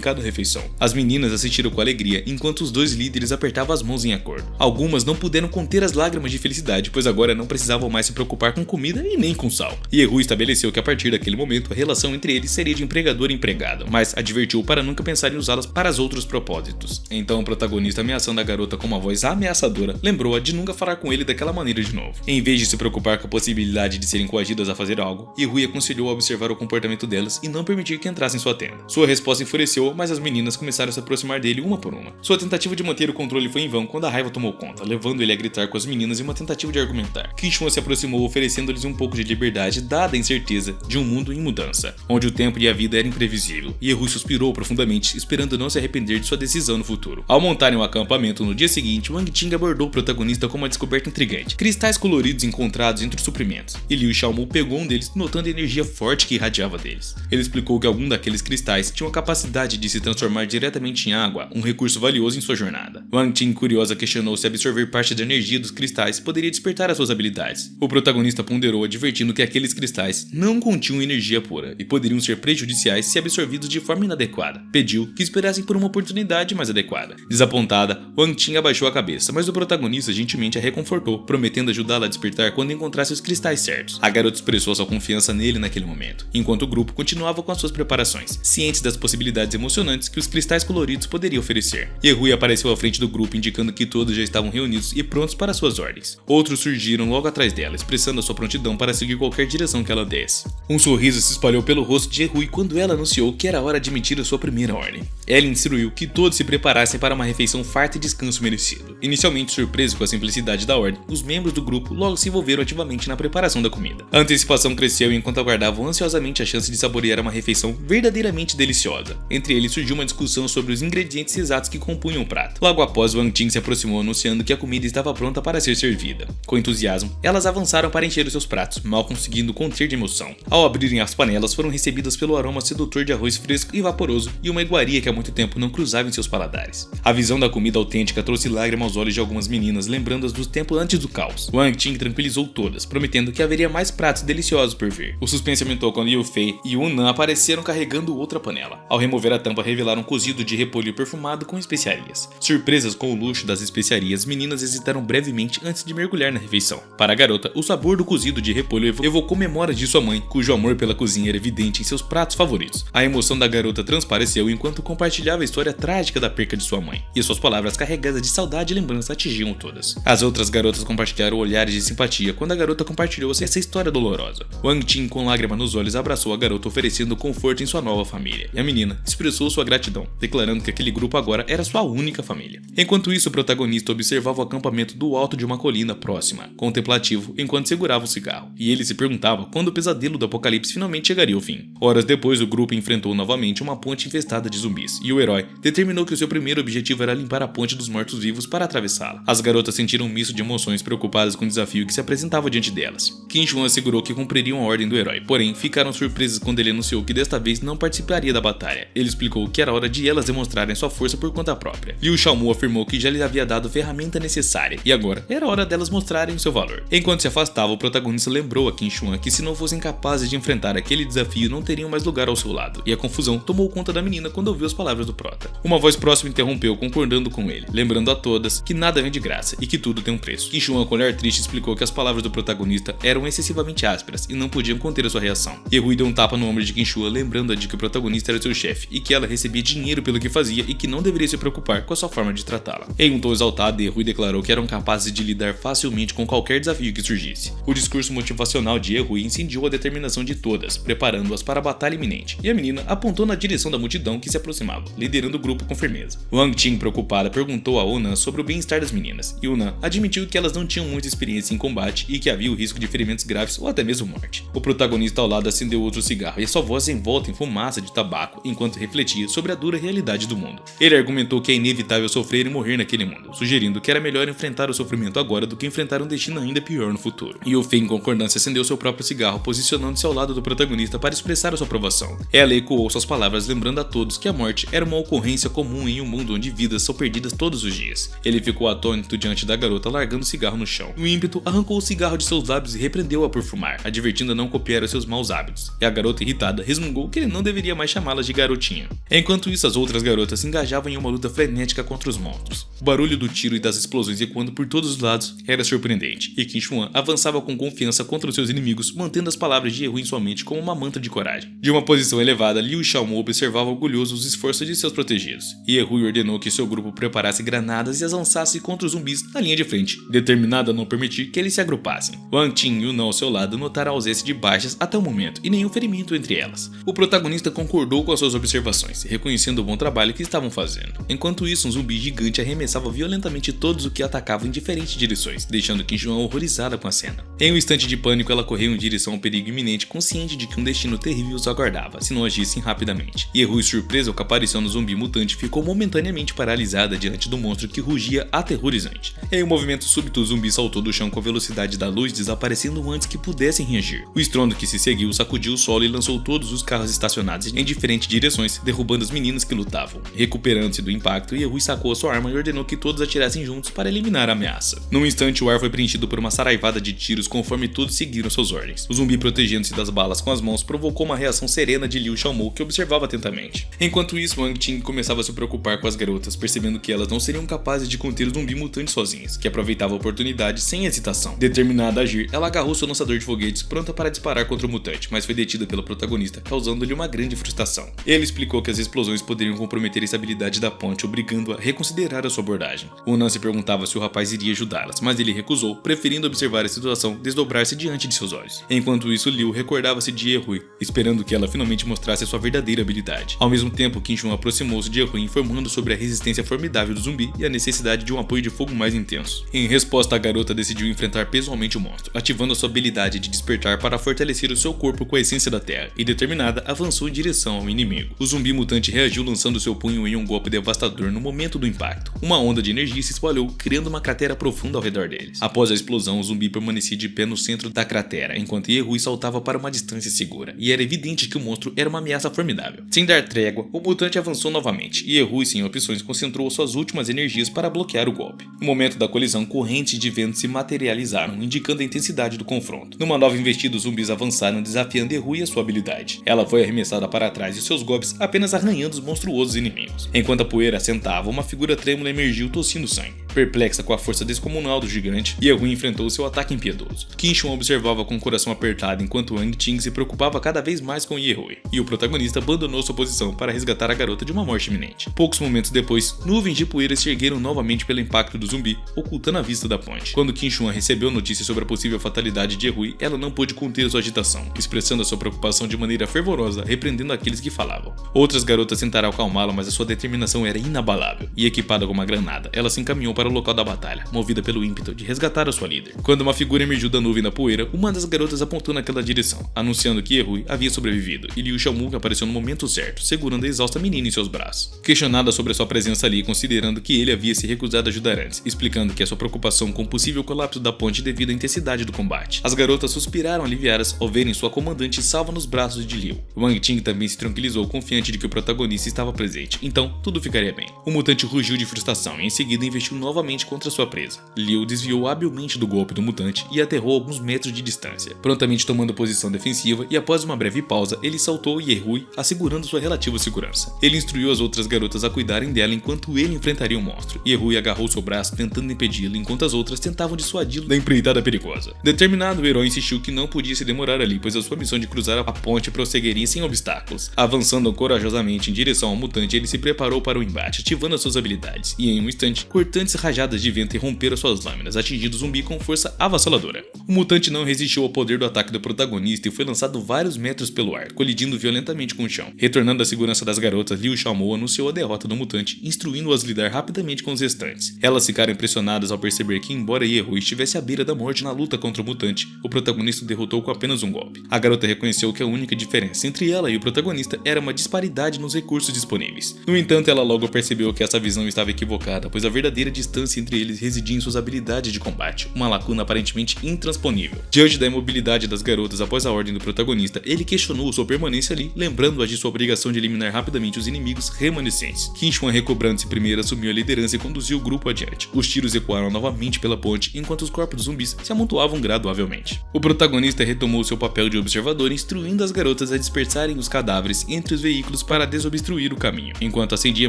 cada refeição. As meninas assistiram com alegria, enquanto os dois líderes apertavam as mãos em acordo. Algumas não puderam conter as lágrimas de felicidade, pois agora não precisavam mais se preocupar com comida e nem com sal. Yehui estabeleceu que a partir daquele momento a relação entre eles seria de empregador e empregado, mas advertiu para nunca pensar em usá-las para outros propósitos. Então o protagonista, ameaçando a garota com uma voz ameaçadora, lembrou-a de nunca falar com ele daquela maneira de novo. Em vez de se preocupar com a possibilidade de serem coagidas a fazer algo, Yehui aconselhou a observar o comportamento delas e não permitir que entrassem em sua tenda. Sua resposta enfureceu, mas as meninas começaram a se aproximar dele uma por uma. Sua tentativa de manter o controle foi em vão quando a raiva tomou conta, levando ele a gritar com as meninas em uma tentativa de argumentar. Qin Shuan se aproximou, oferecendo-lhes um pouco de liberdade, dada a incerteza de um mundo em mudança, onde o tempo e a vida eram imprevisível. Yehui suspirou profundamente, esperando não se arrepender de sua decisão no futuro. Ao montarem um acampamento no dia seguinte, Wang Ting abordou o protagonista com uma descoberta intrigante: cristais coloridos encontrados entre os suprimentos, e Liu Xiaomu pegou um deles, notando a energia forte que irradiava deles. Ele explicou que algum daqueles cristais tinha a capacidade de se transformar diretamente em água, um recurso valioso em sua jornada. Wang Ting, curiosa, questionou se absorver parte da energia dos cristais poderia despertar as suas habilidades. O protagonista ponderou, advertindo que aqueles cristais não continham energia pura e poderiam ser prejudiciais se absorvidos de forma inadequada. Pediu que esperassem por uma oportunidade mais adequada. Desapontada, Wang Ting abaixou a cabeça, mas o protagonista gentilmente a reconfortou, prometendo ajudá-la a despertar quando encontrasse os cristais certos. A garota expressou sua confiança nele naquele momento, enquanto o grupo continuava com as suas preparações, cientes das possibilidades emocionantes que os cristais coloridos poderiam oferecer. Yehui apareceu à frente do grupo, indicando que todos já estavam reunidos e prontos para suas ordens. Outros surgiram logo atrás dela, expressando a sua prontidão para seguir qualquer direção que ela desse. Um sorriso se espalhou pelo rosto de Yehui quando ela anunciou que era hora de emitir a sua primeira ordem. Ela instruiu que todos se preparassem para uma refeição farta e descanso merecido. Inicialmente surpreso com a simplicidade da ordem, os membros do grupo logo se envolveram ativamente na preparação da comida. A antecipação cresceu enquanto aguardavam ansiosamente a chance de saborear uma refeição verdadeiramente deliciosa. Entre eles surgiu uma discussão sobre os ingredientes exatos que compunham o prato. Logo após, Wang Ting se aproximou anunciando que a comida estava pronta para ser servida. Com entusiasmo, elas avançaram para encher os seus pratos, mal conseguindo conter de emoção. Ao abrirem as panelas, foram recebidas pelo aroma sedutor de arroz fresco e vaporoso e uma iguaria que há muito tempo não cruzava em seus paladares. A visão da comida autêntica trouxe lágrimas aos olhos de algumas meninas, lembrando-as do tempo antes do caos. Wang Ting tranquilizou todas, prometendo que haveria mais pratos deliciosos por vir. O suspense aumentou quando Liu Fei e Yunnan apareceram carregando outra panela. Ao remover a tampa, revelaram um cozido de repolho perfumado com especiarias. Surpresas com o luxo das especiarias, as meninas hesitaram brevemente antes de mergulhar na refeição. Para a garota, o sabor do cozido de repolho evocou memórias de sua mãe, cujo amor pela cozinha era evidente em seus pratos favoritos. A emoção da garota transpareceu enquanto compartilhava a história trágica da perca de sua mãe, e suas palavras carregadas de saudade e lembrança atingiam todas. As outras garotas compartilharam olhares de simpatia quando a garota compartilhou essa história dolorosa. Wang Ting, com lágrima nos olhos, abraçou a garota, oferecendo conforto em sua nova família, e a menina expressou sua gratidão, declarando que aquele grupo agora era sua única família. Enquanto isso, o protagonista observava o acampamento do alto de uma colina próxima, contemplativo, enquanto segurava o cigarro, e ele se perguntava quando o pesadelo do apocalipse finalmente chegaria ao fim. Horas depois, o grupo enfrentou novamente uma ponte infestada de zumbis, e o herói determinou que o seu primeiro objetivo era limpar a ponte dos mortos-vivos para atravessá-la. As garotas sentiram um misto de emoções, preocupadas com o desafio que se apresentava diante delas. Qin Shuan assegurou que cumpririam a ordem do herói, porém ficaram surpresas quando ele anunciou que desta vez não participaria da batalha. Ele explicou que era hora de elas demonstrarem sua força por conta própria. Liu Xiaomu afirmou que já lhe havia dado a ferramenta necessária e agora era hora delas mostrarem seu valor. vencedor. Enquanto se afastava, o protagonista lembrou a Qin Xuan que se não fossem capazes de enfrentar aquele desafio, não teriam mais lugar ao seu lado, e a confusão tomou conta da menina quando ouviu as palavras do prota. Uma voz próxima interrompeu, concordando com ele, lembrando a todas que nada vem de graça e que tudo tem um preço. Qin Xuan, com olhar triste, explicou que as palavras do protagonista eram excessivamente ásperas e não podiam conter a sua reação. Ye-Hui deu um tapa no ombro de Qin Xuan, lembrando-a de que o protagonista era seu chefe e que ela recebia dinheiro pelo que fazia e que não deveria se preocupar com a sua forma de tratá-la. Em um tom exaltado, Ye-Hui declarou que eram capazes de lidar facilmente com qualquer desafio que surgisse. O discurso motivacional de Ye-Hui incendiou a determinação de todas, preparando-as para a batalha iminente, e a menina apontou na direção da multidão que se aproximava, liderando o grupo com firmeza. Wang Ting, preocupada, perguntou a Onan sobre o bem-estar das meninas, e Onan admitiu que elas não tinham muita experiência em combate e que havia o risco de ferimentos graves ou até mesmo morte. O protagonista ao lado acendeu outro cigarro e a sua voz envolta em fumaça de tabaco enquanto refletia sobre a dura realidade do mundo. Ele argumentou que é inevitável sofrer e morrer naquele mundo, sugerindo que era melhor enfrentar o sofrimento agora do que enfrentar um destino ainda pior no futuro. Yu Fei, em concordância, acendeu seu próprio cigarro, posicionando-se ao lado do protagonista para expressar a sua aprovação. Ela ecoou suas palavras, lembrando a todos que a morte era uma ocorrência comum em um mundo onde vidas são perdidas todos os dias. Ele ficou atônito diante da garota, largando o cigarro no chão. No ímpeto, arrancou o cigarro de seus lábios e repreendeu-a por fumar, advertindo a não copiar os seus maus hábitos. E a garota, irritada, resmungou que ele não deveria mais chamá-las de garotinha. Enquanto isso, as outras garotas se engajavam em uma luta frenética contra os monstros. O barulho do tiro e das explosões ecoando por todos os lados era surpreendente, e Qin Xuan avançava com confiança contra os seus inimigos, mantendo as palavras de Ye-Hui em sua mente como uma mantra de coragem. De uma posição elevada, Liu Xiaomo observava orgulhoso os esforços de seus protegidos, e Ye-Hui ordenou que seu grupo preparasse granadas e as lançasse contra os zumbis na linha de frente, determinada a não permitir que eles se agrupassem. Wang Ting e Onan ao seu lado notaram a ausência de baixas até o momento e nenhum ferimento entre elas. O protagonista concordou com as suas observações, reconhecendo o bom trabalho que estavam fazendo. Enquanto isso, um zumbi gigante arremessava violentamente todos o que atacavam em diferentes direções, deixando Qin Xuan horrorizada com a cena. Em um instante de pânico, ela correu em direção ao perigo iminente, consciente de que um destino terrível os aguardava, se não agissem rapidamente. Ye-Hui, surpresa com a aparição do zumbi mutante, ficou momentaneamente paralisada diante do monstro que rugia aterrorizante. Em um movimento súbito, o zumbi saltou do chão com a velocidade da luz, desaparecendo antes que pudessem reagir. O estrondo que se seguiu sacudiu o solo e lançou todos os carros estacionados em diferentes direções, derrubando as meninas que lutavam. Recuperando-se do impacto, Ye-Hui sacou a sua arma e ordenou que todos atirassem juntos para eliminar a ameaça. Num instante, o ar foi preenchido por uma saraivada de tiros conforme todos seguiram suas ordens. O zumbi, protegendo-se das balas com as mãos, provocou uma reação serena de Liu Xiaomo, que observava atentamente. Enquanto isso, Wang Ting começava a se preocupar com as garotas, percebendo que elas não seriam capazes de conter o zumbi mutante sozinhas, que aproveitava a oportunidade sem hesitação. Determinada a agir, ela agarrou seu lançador de foguetes, pronta para disparar contra o mutante, mas foi detida pelo protagonista, causando-lhe uma grande frustração. Ele explicou que as explosões poderiam comprometer a estabilidade da ponte, obrigando-a a reconsiderar a sua abordagem. Onan se perguntava se o rapaz iria ajudá-las, mas ele recusou, preferindo observar a situação desdobrar-se diante de seus olhos. Enquanto isso, Liu recordava-se de Ye-Hui, esperando que ela finalmente mostrasse a sua verdadeira habilidade. Ao mesmo tempo, Qin Xuan aproximou-se de Ye-Hui, informando sobre a resistência formidável do zumbi e a necessidade de um apoio de fogo mais intenso. Em resposta, a garota decidiu enfrentar pessoalmente o monstro, ativando a sua habilidade de despertar para fortalecer o seu corpo com a essência da terra, e determinada, avançou em direção ao inimigo. O zumbi mutante reagiu lançando seu punho em um golpe devastador no momento do impacto. Uma onda de energia se espalhou, criando uma cratera profunda ao redor deles. Após a explosão, o zumbi permanecia de pé no centro da cratera, enquanto Ye-Hui saltava para uma distância segura, e era evidente que o monstro era uma ameaça formidável. Sem dar trégua, o mutante avançou novamente, e Ye-Hui, sem opções, concentrou suas últimas energias para bloquear o golpe. No momento da colisão, correntes de vento se materializaram, indicando a intensidade do confronto. Numa nova investida, os zumbis avançaram, desafiando Ye-Hui e a sua habilidade. Ela foi arremessada para trás e seus golpes apenas arranhando os monstruosos inimigos. Enquanto a poeira assentava, uma figura trêmula emergiu tossindo sangue. Perplexa com a força descomunal do gigante, Ye-Hui enfrentou seu ataque impiedoso. Qin Xuan observava com o coração apertado enquanto Wang Ting se preocupava cada vez mais com Ye-Hui, e o protagonista abandonou sua posição para resgatar a garota de uma morte iminente. Poucos momentos depois, nuvens de poeira se ergueram novamente pelo impacto do zumbi, ocultando a vista da ponte. Quando Qin Xuan recebeu notícias sobre a possível fatalidade de Ye-Hui, ela não pôde conter sua agitação, expressando a sua preocupação de maneira fervorosa, repreendendo aqueles que falavam. Outras garotas tentaram acalmá-la, mas a sua determinação era inabalável, e equipada com uma granada, ela se encaminhou para o local da batalha, movida pelo ímpeto de resgatar a sua líder. Quando uma figura emergiu da nuvem da poeira, uma das garotas apontou naquela direção, anunciando que Ye-Hui havia sobrevivido, e Liu Xiaomu apareceu no momento certo, segurando a exausta menina em seus braços. Questionada sobre a sua presença ali, considerando que ele havia se recusado a ajudar antes, explicando que a sua preocupação com o possível colapso da ponte devido à intensidade do combate. As garotas suspiraram aliviadas ao verem sua comandante salva nos braços de Liu. Wang Ting também se tranquilizou, confiante de que o protagonista estava presente, então tudo ficaria bem. O mutante rugiu de frustração e em seguida investiu novas novamente contra sua presa. Liu desviou habilmente do golpe do mutante e aterrou a alguns metros de distância, prontamente tomando posição defensiva, e após uma breve pausa, ele saltou Yehui, assegurando sua relativa segurança. Ele instruiu as outras garotas a cuidarem dela enquanto ele enfrentaria o monstro. Yehui agarrou seu braço tentando impedi-lo, enquanto as outras tentavam dissuadi-lo da empreitada perigosa. Determinado, o herói insistiu que não podia se demorar ali, pois a sua missão de cruzar a ponte prosseguiria sem obstáculos. Avançando corajosamente em direção ao mutante, ele se preparou para o embate, ativando as suas habilidades, e em um instante, cortantes rajadas de vento irromperam suas lâminas, atingindo o zumbi com força avassaladora. O mutante não resistiu ao poder do ataque do protagonista e foi lançado vários metros pelo ar, colidindo violentamente com o chão. Retornando à segurança das garotas, Liu Xiaomo anunciou a derrota do mutante, instruindo-as a lidar rapidamente com os restantes. Elas ficaram impressionadas ao perceber que, embora Yehui estivesse à beira da morte na luta contra o mutante, o protagonista o derrotou com apenas um golpe. A garota reconheceu que a única diferença entre ela e o protagonista era uma disparidade nos recursos disponíveis. No entanto, ela logo percebeu que essa visão estava equivocada, pois a verdadeira distância entre eles residia em suas habilidades de combate, uma lacuna aparentemente intransponível. Diante da imobilidade das garotas após a ordem do protagonista, ele questionou sua permanência ali, lembrando-as de sua obrigação de eliminar rapidamente os inimigos remanescentes. Qin Shuan, recobrando-se primeiro, assumiu a liderança e conduziu o grupo adiante. Os tiros ecoaram novamente pela ponte, enquanto os corpos dos zumbis se amontoavam gradualmente. O protagonista retomou seu papel de observador, instruindo as garotas a dispersarem os cadáveres entre os veículos para desobstruir o caminho, enquanto acendia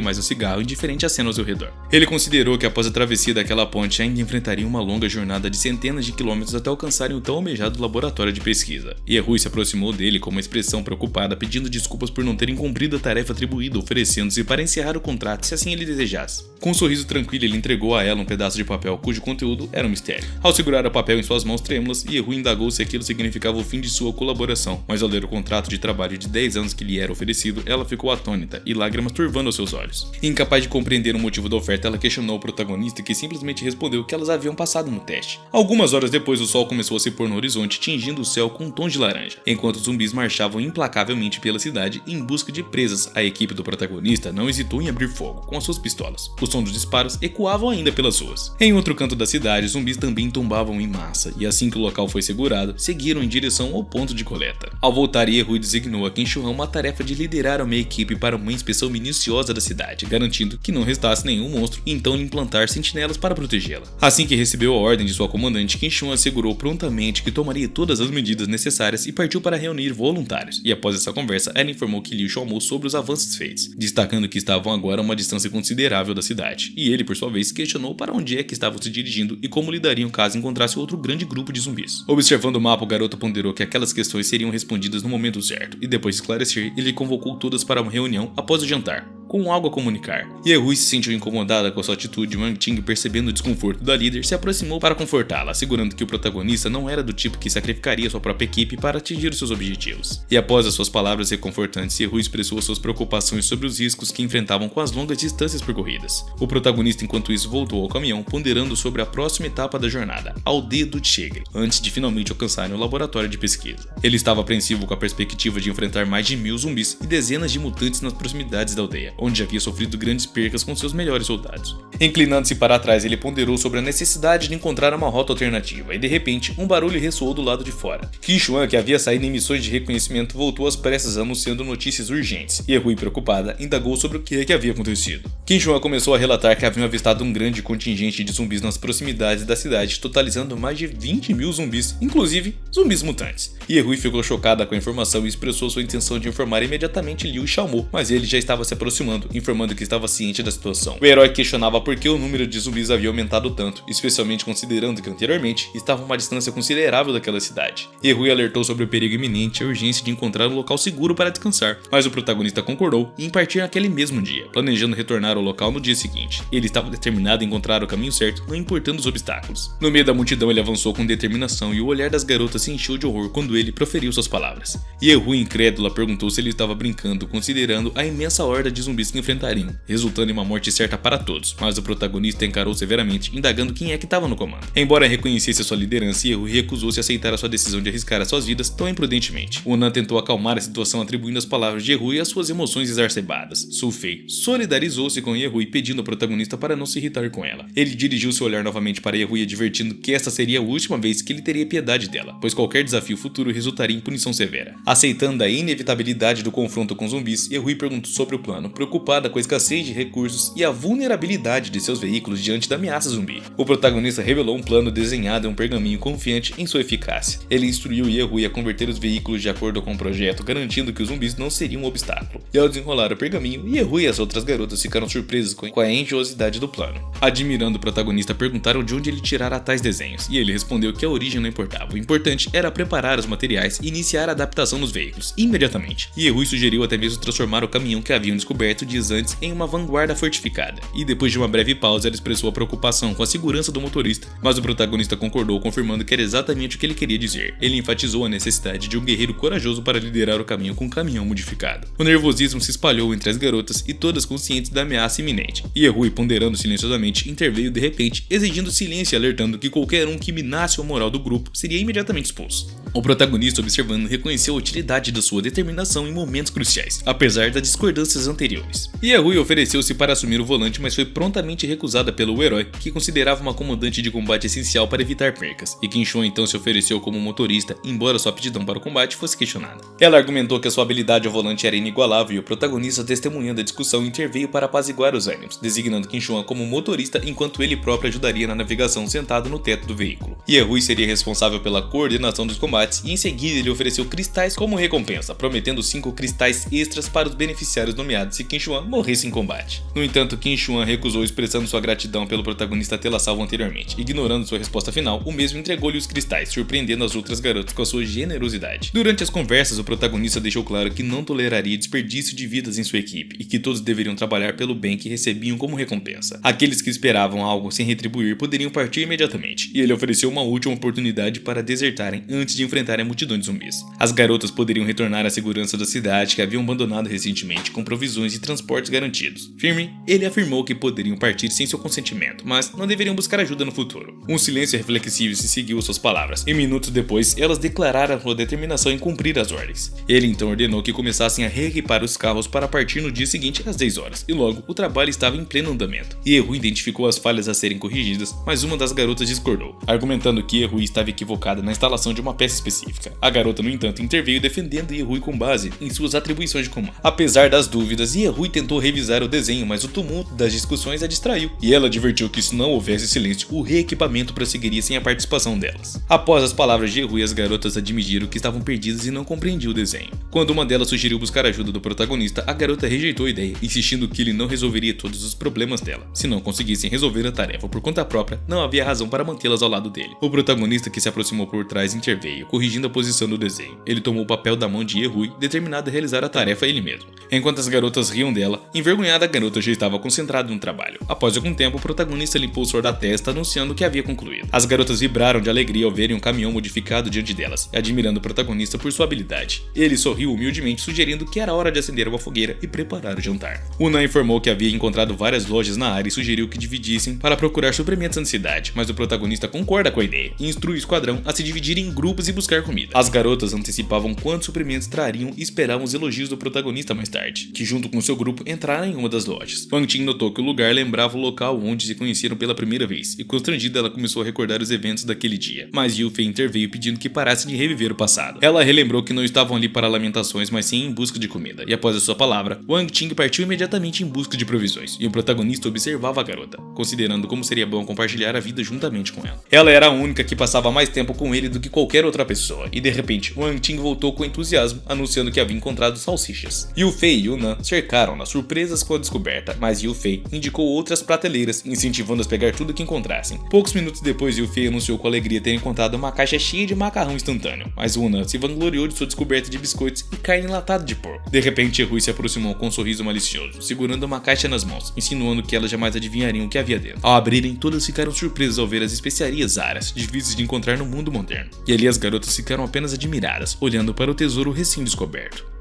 mais um cigarro indiferente à cena ao seu redor. Ele considerou que após a travessia daquela ponte ainda enfrentaria uma longa jornada de centenas de quilômetros até alcançarem o tão almejado laboratório de pesquisa. Yehui se aproximou dele com uma expressão preocupada, pedindo desculpas por não terem cumprido a tarefa atribuída, oferecendo-se para encerrar o contrato se assim ele desejasse. Com um sorriso tranquilo, ele entregou a ela um pedaço de papel cujo conteúdo era um mistério. Ao segurar o papel em suas mãos trêmulas, Yehui indagou se aquilo significava o fim de sua colaboração, mas ao ler o contrato de trabalho de 10 anos que lhe era oferecido, ela ficou atônita e lágrimas turvando os seus olhos. Incapaz de compreender o motivo da oferta, ela questionou o protagonista, que simplesmente respondeu que elas haviam passado no teste. Algumas horas depois, o sol começou a se pôr no horizonte, tingindo o céu com um tom de laranja, enquanto os zumbis marchavam implacavelmente pela cidade em busca de presas. A equipe do protagonista não hesitou em abrir fogo com as suas pistolas. O som dos disparos ecoavam ainda pelas ruas. Em outro canto da cidade, os zumbis também tombavam em massa, e assim que o local foi segurado, seguiram em direção ao ponto de coleta. Ao voltar, Yehui designou a Qin Shuan uma tarefa de liderar uma equipe para uma inspeção minuciosa da cidade, garantindo que não restasse nenhum monstro, e então implantar sentinelas para protegê-la. Assim que recebeu a ordem de sua comandante, Qin Shuan assegurou prontamente que tomaria todas as medidas necessárias e partiu para reunir voluntários. E após essa conversa, ela informou que Liu Xiaomo sobre os avanços feitos, destacando que estavam agora a uma distância considerável da cidade. E ele, por sua vez, questionou para onde é que estavam se dirigindo e como lidariam caso encontrasse outro grande grupo de zumbis. Observando o mapa, o garoto ponderou que aquelas questões seriam respondidas no momento certo, e depois de esclarecer, ele convocou todas para uma reunião após o jantar, com algo a comunicar. Yehui se sentiu incomodada com a sua atitude e Wang Ting, percebendo o desconforto da líder, se aproximou para confortá-la, assegurando que o protagonista não era do tipo que sacrificaria sua própria equipe para atingir os seus objetivos. E após as suas palavras reconfortantes, Yehui expressou suas preocupações sobre os riscos que enfrentavam com as longas distâncias percorridas. O protagonista, enquanto isso, voltou ao caminhão, ponderando sobre a próxima etapa da jornada, a aldeia do Tigre, antes de finalmente alcançarem o laboratório de pesquisa. Ele estava apreensivo com a perspectiva de enfrentar mais de 1000 zumbis e dezenas de mutantes nas proximidades da aldeia, onde havia sofrido grandes percas com seus melhores soldados. Inclinando-se para trás, ele ponderou sobre a necessidade de encontrar uma rota alternativa, e de repente, um barulho ressoou do lado de fora. Qin Shuan, que havia saído em missões de reconhecimento, voltou às pressas anunciando notícias urgentes. Yehui, preocupada, indagou sobre o que é que havia acontecido. Qin Shuan começou a relatar que haviam avistado um grande contingente de zumbis nas proximidades da cidade, totalizando mais de 20.000 zumbis, inclusive zumbis mutantes. Yehui ficou chocada com a informação e expressou sua intenção de informar imediatamente Liu Xiaomo, mas ele já estava se aproximando, informando que estava ciente da situação. O herói questionava por que o número de zumbis havia aumentado tanto, especialmente considerando que anteriormente estava a uma distância considerável daquela cidade. Yehui alertou sobre o perigo iminente e a urgência de encontrar um local seguro para descansar, mas o protagonista concordou em partir naquele mesmo dia, planejando retornar ao local no dia seguinte. Ele estava determinado a encontrar o caminho certo, não importando os obstáculos. No meio da multidão, ele avançou com determinação e o olhar das garotas se encheu de horror quando ele proferiu suas palavras. Yehui, incrédula, perguntou se ele estava brincando, considerando a imensa horda de zumbis que enfrentariam, resultando em uma morte certa para todos, mas o protagonista encarou severamente, indagando quem é que estava no comando. Embora reconhecesse a sua liderança, Yehui recusou-se a aceitar a sua decisão de arriscar as suas vidas tão imprudentemente. Unan tentou acalmar a situação, atribuindo as palavras de Yehui às suas emoções exacerbadas. Su Fei solidarizou-se com Yehui, pedindo ao protagonista para não se irritar com ela. Ele dirigiu seu olhar novamente para Yehui, advertindo que esta seria a última vez que ele teria piedade dela, pois qualquer desafio futuro resultaria em punição severa. Aceitando a inevitabilidade do confronto com zumbis, Yehui perguntou sobre o plano, preocupado preocupada com a escassez de recursos e a vulnerabilidade de seus veículos diante da ameaça zumbi. O protagonista revelou um plano desenhado em um pergaminho confiante em sua eficácia. Ele instruiu Yehui a converter os veículos de acordo com o projeto, garantindo que os zumbis não seriam um obstáculo. E ao desenrolar o pergaminho, Yehui e as outras garotas ficaram surpresas com a engenhosidade do plano. Admirando o protagonista, perguntaram de onde ele tirara tais desenhos, e ele respondeu que a origem não importava. O importante era preparar os materiais e iniciar a adaptação dos veículos imediatamente. Yehui sugeriu até mesmo transformar o caminhão que haviam descoberto dias antes em uma vanguarda fortificada. E depois de uma breve pausa, ela expressou a preocupação com a segurança do motorista, mas o protagonista concordou, confirmando que era exatamente o que ele queria dizer. Ele enfatizou a necessidade de um guerreiro corajoso para liderar o caminho com um caminhão modificado. O nervosismo se espalhou entre as garotas e todas conscientes da ameaça iminente. Yehui, ponderando silenciosamente, interveio de repente, exigindo silêncio e alertando que qualquer um que minasse a moral do grupo seria imediatamente expulso. O protagonista, observando, reconheceu a utilidade da sua determinação em momentos cruciais, apesar das discordâncias anteriores. Yehui ofereceu-se para assumir o volante, mas foi prontamente recusada pelo herói, que considerava uma comandante de combate essencial para evitar percas, e Kim Chuan então se ofereceu como motorista, embora sua aptidão para o combate fosse questionada. Ela argumentou que a sua habilidade ao volante era inigualável e o protagonista, testemunhando a discussão, interveio para apaziguar os ânimos, designando Kim Chuan como motorista enquanto ele próprio ajudaria na navegação sentado no teto do veículo. Yehui seria responsável pela coordenação dos combates e em seguida ele ofereceu cristais como recompensa, prometendo 5 cristais extras para os beneficiários nomeados se Kim Chuan morresse em combate. No entanto, Kim Chuan recusou, expressando sua gratidão pelo protagonista tê-la salvo anteriormente. Ignorando sua resposta final, o mesmo entregou-lhe os cristais, surpreendendo as outras garotas com a sua generosidade. Durante as conversas, o protagonista deixou claro que não toleraria desperdício de vidas em sua equipe e que todos deveriam trabalhar pelo bem que recebiam como recompensa. Aqueles que esperavam algo sem retribuir poderiam partir imediatamente, e ele ofereceu uma última oportunidade para desertarem antes de enfrentarem a multidão de zumbis. As garotas poderiam retornar à segurança da cidade que haviam abandonado recentemente com provisões e transportes garantidos. Firme, ele afirmou que poderiam partir sem seu consentimento, mas não deveriam buscar ajuda no futuro. Um silêncio reflexivo se seguiu às suas palavras, e minutos depois elas declararam sua determinação em cumprir as ordens. Ele então ordenou que começassem a reequipar os carros para partir no dia seguinte às 10 horas, e logo o trabalho estava em pleno andamento. Yehui identificou as falhas a serem corrigidas, mas uma das garotas discordou, argumentando que Yehui estava equivocada na instalação de uma peça específica. A garota, no entanto, interveio defendendo Yehui com base em suas atribuições de comando. Apesar das dúvidas, Yehui tentou revisar o desenho, mas o tumulto das discussões a distraiu, e ela advertiu que se não houvesse silêncio, o reequipamento prosseguiria sem a participação delas. Após as palavras de Yehui, as garotas admitiram que estavam perdidas e não compreendiam o desenho. Quando uma delas sugeriu buscar a ajuda do protagonista, a garota rejeitou a ideia, insistindo que ele não resolveria todos os problemas dela. Se não conseguissem resolver a tarefa por conta própria, não havia razão para mantê-las ao lado dele. O protagonista, que se aproximou por trás, interveio, corrigindo a posição do desenho. Ele tomou o papel da mão de Yehui, determinado a realizar a tarefa ele mesmo. Enquanto as garotas riam dela, envergonhada, a garota já estava concentrada no trabalho. Após algum tempo, o protagonista limpou o suor da testa, anunciando que havia concluído. As garotas vibraram de alegria ao verem um caminhão modificado diante delas, admirando o protagonista por sua habilidade. Ele sorriu humildemente, sugerindo que era hora de acender uma fogueira e preparar o jantar. Una informou que havia encontrado várias lojas na área e sugeriu que dividissem para procurar suprimentos na cidade, mas o protagonista concorda com a ideia e instrui o esquadrão a se dividir em grupos e buscar comida. As garotas antecipavam quantos suprimentos trariam e esperavam os elogios do protagonista mais tarde, que junto com seu grupo entraram em uma das lojas. Wang Ting notou que o lugar lembrava o local onde se conheceram pela primeira vez, e constrangida ela começou a recordar os eventos daquele dia, mas Yu Fei interveio pedindo que parassem de reviver o passado. Ela relembrou que não estavam ali para lamentações, mas sim em busca de comida, e após a sua palavra, Wang Ting partiu imediatamente em busca de provisões, e o protagonista observava a garota, considerando como seria bom compartilhar a vida juntamente com ela. Ela era a única que passava mais tempo com ele do que qualquer outra pessoa, e de repente, Wang Ting voltou com entusiasmo, anunciando que havia encontrado salsichas. Yu Fei e Yuna cercaram-na, surpresas com a descoberta, mas Yu Fei indicou outras prateleiras, incentivando-as a pegar tudo que encontrassem. Poucos minutos depois, Yu Fei anunciou com alegria ter encontrado uma caixa cheia de macarrão instantâneo, mas Yuna se vangloriou de sua descoberta de biscoitos e carne enlatada de porco. De repente, Yehui se aproximou com um sorriso malicioso, segurando uma caixa nas mãos, insinuando que elas jamais adivinhariam o que havia dentro. Ao abrirem, todas ficaram surpresas ao ver as especiarias raras, difíceis de encontrar no mundo moderno. E ali as garotas ficaram apenas admiradas, olhando para o tesouro recém-descoberto.